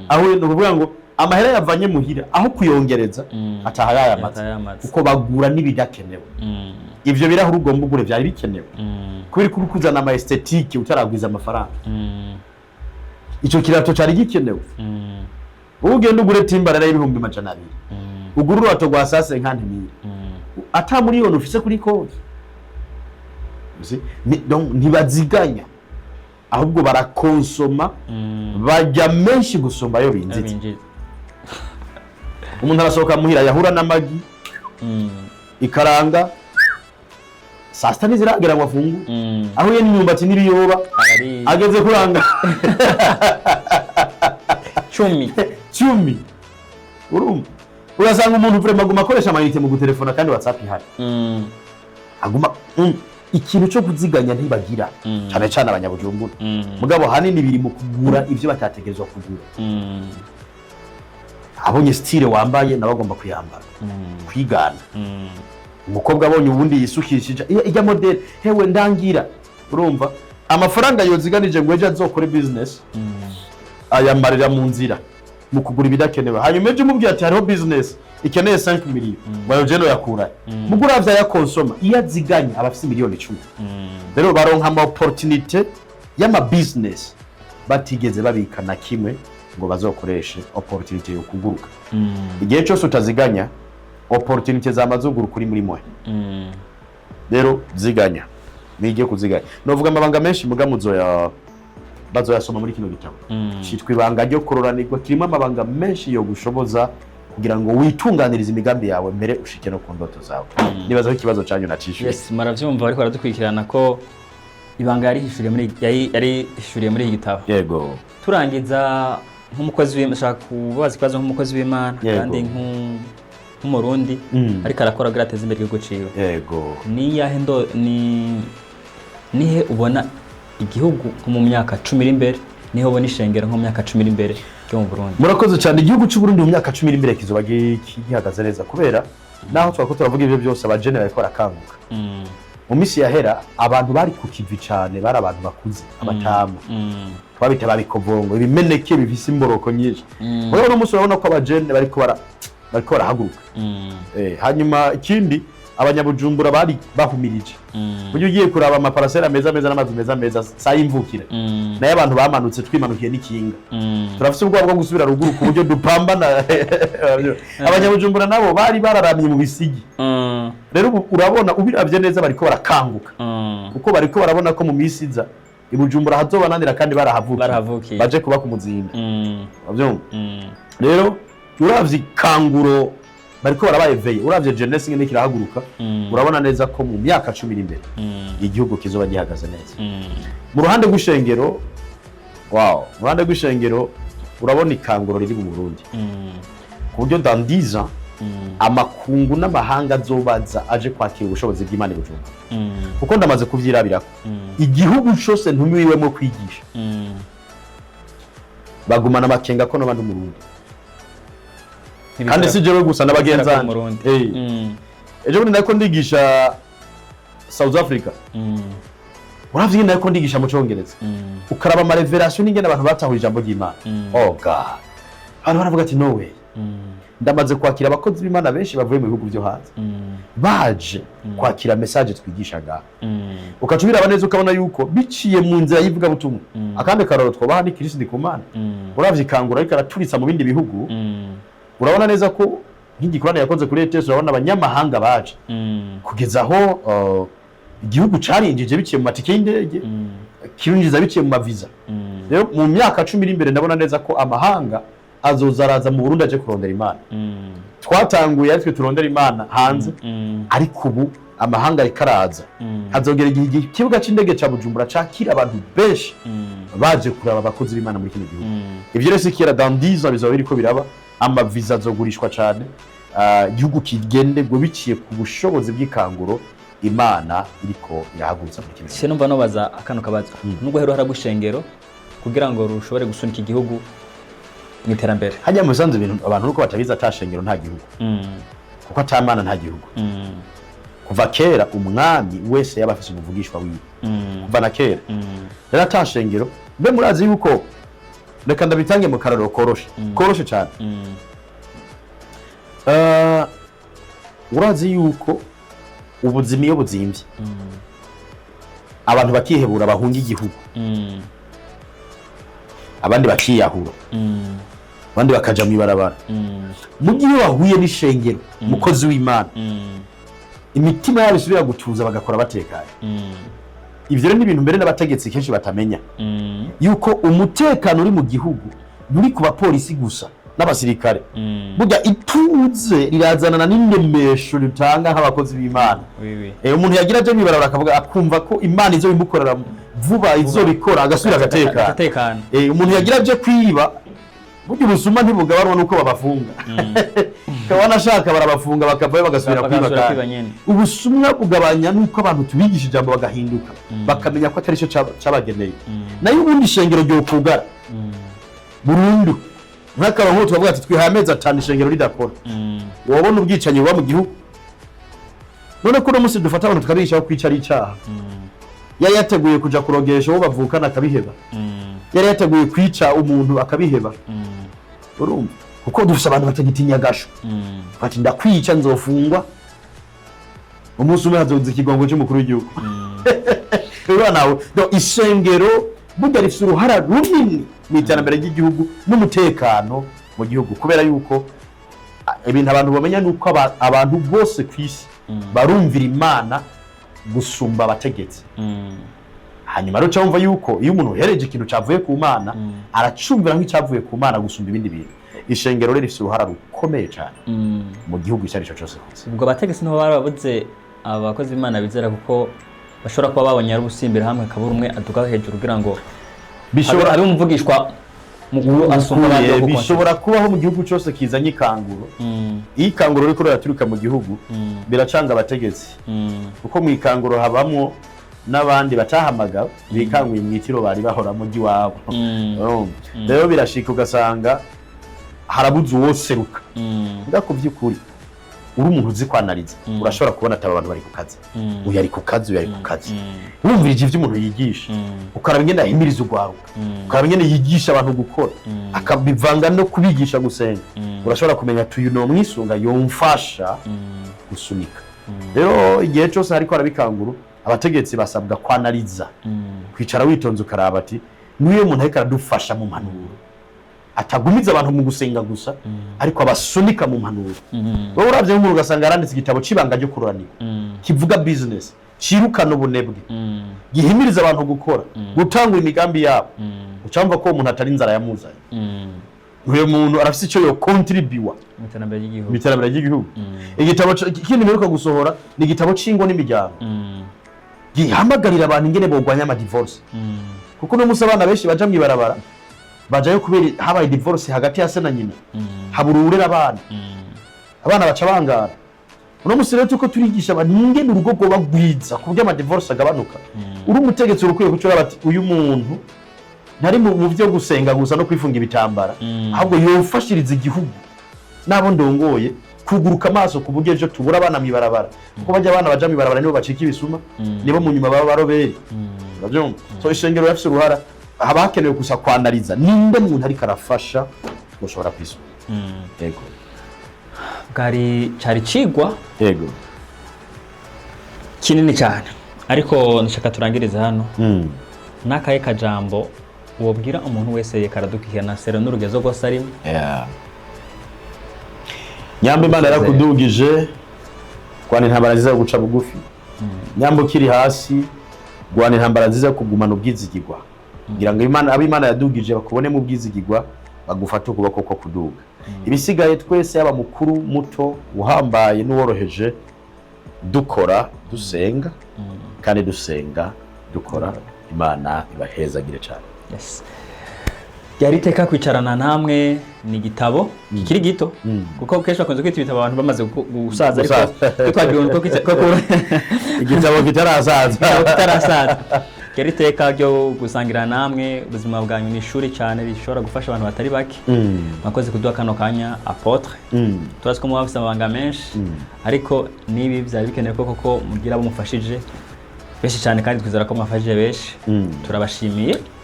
ahuye no kuvuga ngo amahera yavanye muhira aho kuyongereza ataha yayamaze kuko bagura nibidakenewe ivyo biraho urugomba ugure byari bikenewe kubiri kuzana ama esthétique utaragwiza amafaranga ico kirato cari gikenewe ugenda ugure timbarara y'ibihumbi 200 uguru rwato rwa sase nkandi mire ata muri yo ufise kuri konti donc ntibaziganya ahubwo barakonsoma bajya menshi gusomba yo binzitse umuntu arasohoka muhira yahura n'amagi ikaranga saa 6 ziragera ngo afungu ahuye n'imyumbati n'ibiyoba ageze kuranga 10 urumva ugasanga umuntu vraiment aguma akoresha amayinite mu gutelefona kandi WhatsApp ihari aguma ikintu cyo kuziganya ntibagira cyane cyane abanyabujumbura mugabo hanini biri mu kugura ivyo batategerezwa kugura abonye style wambaye nabagomba kuyambara kwigana umukobwa abonye ubundi yisukishije ijya model hewe ndangira urumva amafaranga yoziganije ngo ejo azokore business ayamarira mu nzira mu kugura ibidakenewe hanyuma ejo umubwiye ati hariho business ikeneye 5 miliyoni bayo jeno yakura mugura vya ya consoma iyo aziganya abafite miliyoni 10 rero baronka ama opportunity y'ama business batigeze babika na kimwe ngo bazokoreshe opportunity yo kuguruka igihe cyose utaziganya opportunity zamazuguru kuri muri mwe rero ziganya nige kuziganya novuga amabanga menshi mugamuzo ya bazoyasoma muri kino gitabo cyitwa ibanga ryo kororanirwa kirimo amabanga menshi yo gushoboza kugira ngo witunganirize imigambi yawe mbere ushike no ku ndoto zawe nibaza ikibazo cyanyu nacishuye yes maravyumva ariko aradukurikirana ko ibanga yari hishuriye muri iki gitabo yego turangiza nk'umukozi w'Imana kubaza ikibazo nk'umukozi w'Imana kandi nk'umurundi ariko arakora grateze imbere igihugu ciwe yego nihe ubona igihugu mu myaka 10 imbere niho ubona ishengero nko mu myaka 10 imbere cyo mu Burundi murakoze cyane igihugu cy'u Burundi mu myaka 10 imbere kizoba gihagaze neza kubera naho twako turavuga ibyo byose abajene bariko barakanguka mu misi yahera abantu bari ku kivi cyane bari abantu bakuze abatama twabita babikovongo ibimeneke bivise imboroko nyinshi rero no musi urabona ko abajene bariko barahaguruka hanyuma ikindi abanyabujumbura bari bahumirije buryo ugiye kuraba amaparasera meza n'amazu meza sayimvukira naye abantu bamanutse twimanukiye n'ikinga turafite ubwoba bwo gusubira ruguru ku buryo dupambana abanyabujumbura nabo bari bararamye mu bisigi rero urabona ubiravye neza bariko barakanguka kuko bariko barabona ko mu misiza ibujumbura hazobananira kandi barahavukiye baje kuba ku muzinda bavyumva rero uravye kanguro bariko barabayeveye uravye jeunesse ngene kirahaguruka urabona neza ko mu myaka 10 imbere igihugu kizoba gihagaze neza mu ruhande rw'ishengero mu ruhande rw'ishengero urabona ikanguro riri mu Burundi ku buryo dans 10 ans amakungu n'amahanga azobaza aje kwakira ubushobozi bw'Imana bujumba kuko ndamaze kuvyirabirako igihugu cyose ntumiwemo kwigisha bagumana amakenga ko n'abandi mu Burundi kandi si jewe gusa n'abagenzana ejo bundi nako ndigisha South Africa uravye nako ndigisha mu Congereza ukaraba ama revelation n'ingene abantu batahura ijambo ry'Imana oh god abantu baravuga ati no way ndamaze kwakira abakozi b'Imana benshi bavuye mu bihugu byo hanze baje kwakira message twigishaga ukacubira abaneze ukabona yuko biciye mu nzira yivuga butumwa akande karoro twobaha ni Kristo ndikumana uravye kangura ariko araturitsa mu bindi bihugu urabona neza ko nk'igikorane yakoze kuri ETS urabona abanyamahanga baje kugeza aho igihugu carinjije biciye mu matike y'indege kirunjiza biciye mu maviza rero mu myaka 10 iri imbere ndabona neza ko amahanga azozaraza mu Burundi aje kurondera Imana twatanguye ariko turondera Imana hanze ariko ubu amahanga ikaraza hazogera igihe kibuga c'indege ca Bujumbura cakira abantu benshi baje kuraba abakozi b'Imana muri kino gihugu ivyo rese kira dans 10 ans bizaba biriko biraba amaviza azogurishwa cyane igihugu kigende ngo biciye ku bushobozi bw'ikanguro Imana iriko irahagurutsa muri kino gihugu numva nobaza akano kabazo nubwo hero haragushengero kugira ngo rushobore gusunika igihugu mu iterambere hajya mu sanze ibintu abantu nuko batabiza atashengero nta gihugu kuko atamana nta gihugu kuva kera umwami wese yabafise umuvugishwa wiwe kuva na kera rero atashengero mbe murazi yuko reka ndabitange mu kararo koroshe cyane urazi yuko ubuzima iyo buzimvye abantu bakihebura bahunga igihugu abandi bakiyahura abandi bakaja mu ibarabara mu gihe wahuye n'ishengero umukozi w'Imana imitima yabo isubira gutuza bagakora batekanye ivyo ni ibintu mbere n'abategetsi kenshi batamenya yuko umutekano uri mu gihugu muri ku bapolisi gusa n'abasirikare burya ituze rirazanana n'indemesho ritanga nk'abakozi b'Imana umuntu yagira je mwibarabara akavuga akumva ko Imana izo bimukorera vuba izo bikora agasubira umuntu yagira je kwiba burya ubusuma ntibugabanwa nuko babafunga wanashaka barabafunga bakavayo bagasubira kwiba nyene. Ubusumwa bugabanya nuko abantu tubigisha ijambo bagahinduka bakamenya ko atari cyo cabageneye. Nayo ubundi ishengero ryo kugara burundu nk'akaba nko tubavuga ati twihameza atanu ishengero ridakora. Wabona ubwicanyi buba mu gihugu. None ko no musi dufata abantu tukabigisha ko kwicara icyaha. Yari yateguye kuja kurogesha wo bavukana akabiheba. Yari yateguye kwica umuntu akabiheba. Urumva kuko dufite abantu batagitinya gasho. Ati ndakwica nzofungwa. Umunsi umwe hazoza ikigongo cy'umukuru w'igihugu. Rero nawe ishengero burya rifite uruhara runini mu iterambere ry'igihugu n'umutekano mu gihugu kubera yuko ibintu abantu bamenya nuko abantu bose kwisi barumvira Imana gusumba abategetsi. Hanyuma rero cyumva yuko iyo umuntu hereje ikintu cyavuye ku Mana aracumvira nk'icyavuye ku Mana gusumba ibindi bintu. Ishengero rero rifite uruhara rukomeye cyane mu gihugu cyari cyose. Ubwo abategetsi nibo barababuze abakozi b'Imana bizera kuko bashobora kuba babonye ari ubusimbira hamwe kabura umwe aduka hejuru kugira ngo bishobora ari umuvugishwa mukuru asumba bishobora kubaho mu gihugu cyose kizanye ikanguro. Ikanguro riko raturuka mu gihugu biracanga abategetsi kuko mu ikanguro habamo n'abandi batahamaga bikanguye mu itiro bari bahora mu giwabo. Rero birashika ugasanga harabuze uwoseruka. Ndakuvyukuri uri umuntu uzi kwanariza urashobora kubona ati abantu bari ku kazi. Uyu ari ku kazi, uyu ari ku kazi. Wumvirije ivyo umuntu yigisha ukaraba ingene ahimiriza ugwaruka ukaraba ingene yigisha abantu gukora akabivanga no kubigisha gusenga. Urashobora kumenya ati uyu no mwisunga yomfasha gusunika. Rero igihe cyose hariko arabikanguru abategetsi basabwa kwanariza kwicara witonze ukaraba ati niwe muntu ariko aradufasha mu mpanuro atagumiza abantu mu gusenga gusa ariko abasunika mu mpanuro. Wowe uravye nk'umuntu ugasanga yaranditse igitabo cibanga ryo kuranira kivuga business cirukana ubunebwe gihimiriza abantu gukora gutanga imigambi yabo ucamva ko umuntu atari inzara yamuzanye. Uyo muntu arafise ico yo contribute mu iterambere ry'igihugu. Igitabo kindi mperuka gusohora ni igitabo c'ingo n'imiryango gihamagarira abantu ingene bogwanya ama divorce kuko no musa abana benshi baja mwibarabara bajayo kubera habaye divorce hagati ya se na nyina habura urera abana baca bangara. Uno musi rero tuko turigisha abantu ingene urugo go bagwiza kubyo ama divorce agabanuka. Uri umutegetsi urukwiye kucora bati uyu muntu ntari mu byo gusenga gusa no kwifunga ibitambara ahubwo yofashiriza igihugu nabo ndongoye kuguruka amaso ku buryo ejo tubura abana mwibarabara kuko bajya abana baja mwibarabara nibo bacika ibisuma nibo mu nyuma baba baroberi. Urabyumva? So ishengero yafise uruhara haba hakenewe gusa kwanariza ninde muntu ariko arafasha gushobora kwisuma. Yego bwari cari cigwa yego kinini cyane ariko nshaka turangiriza hano nakaye kajambo wobwira umuntu wese yekaradukihana sero n'urugezo rwose arimo. Nyambe Imana yarakudugije kwana intambara ziza guca bugufi. Nyambo kiri hasi gwana intambara ziza kugumana ubwizigirwa kugira ngo Imana yadugije bakubone mu bwizigirwa bagufata ukuboko ko kuduga. Ibisigaye twese yaba mukuru muto uhambaye n'uworoheje dukora dusenga kandi dusenga dukora Imana ibahezagire cyane. Yes. Yariteka kwicarana namwe ni igitabo kiri gito kuko kesho akunze kwita ibitabo abantu bamaze gusaza ariko twagira uko igitabo kitarasaza. Yariteka ryo gusangira namwe ubuzima bwanyu ni ishuri cyane bishobora gufasha abantu batari bake. Makoze kuduha kano kanya apotre turazi ko mwafise amabanga menshi ariko nibi byari bikenewe koko mugira abo mufashije benshi cyane kandi twizera ko mwafashije benshi.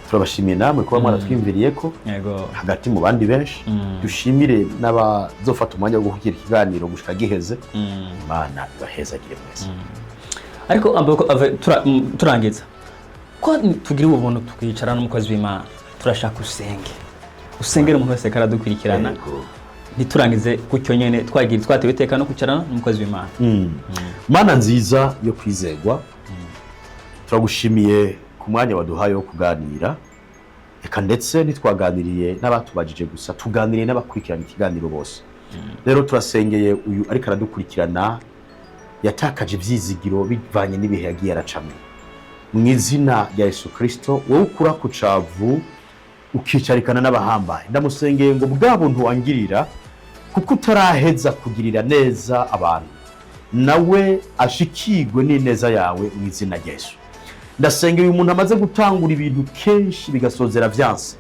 Turabashimiye namwe kuba mwaratwimviriye ko hagati mu bandi benshi. Dushimire n'abazofata umwanya wo guhukira ikiganiro gushika giheze. Imana ibahezagire mwese. Ariko turangiza ko tugira ubuntu tukicara n'umukozi w'Imana turashaka usengera umuntu wese karadukurikirana ntiturangize kucyo nyene twatewe iteka no kwicarana n'umukozi w'Imana. Mana nziza yo kwizegwa turagushimiye ku mwanya waduhaye wo kuganira eka ndetse nitwaganiriye n'abatubajije gusa tuganiriye n'abakurikirana ikiganiro bose. Rero turasengeye uyu ariko aradukurikirana yatakaje ivyizigiro bivanye n'ibihe yagiye aracamo mu izina rya Yesu Kristo wowe ukura ku cavu ukicarikana n'abahambaye ndamusengeye ngo bwa buntu wangirira kuko utaraheza kugirira neza abantu nawe ashikirwe n'ineza yawe mu izina rya Yesu. Ndasenga uyu muntu amaze gutangura ibintu kenshi bigasozera vyanse,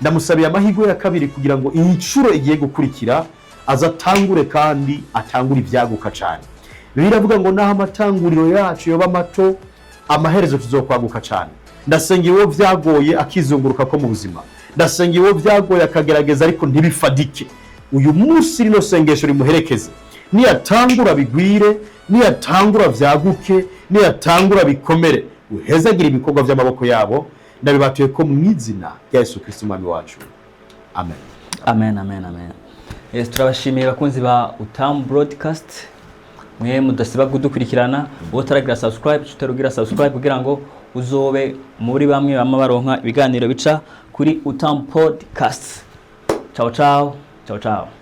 ndamusabiye amahirwe ya kabiri kugira ngo incuro igiye gukurikira azatangure kandi atangure ivyaguka cyane. Biravuga ngo naho amatanguriro yacu yoba mato, amaherezo tuzokwaguka cyane. Ndasenga iwo vyagoye akizunguruka ko mu buzima, ndasenga iwo vyagoye akagerageza ariko ntibifadike, uyu munsi rino sengesho rimuherekeze, niyatangura bigwire, niyatangura vyaguke, niyatangura bikomere, uhezagira ibikorwa by'amaboko yabo. Ndabibatuye ko mu izina rya Yesu Kristo umwami wacu, amen. Amen, amen, amen. Yes, turabashimiye bakunzi ba Utamu Broadcast, mwe mudasiba kudukurikirana. Uwo taragira subscribe, tutarugira subscribe kugira ngo uzobe muri bamwe bama baronka ibiganiro bica kuri Utamu Podcast. Ciao ciao, ciao ciao.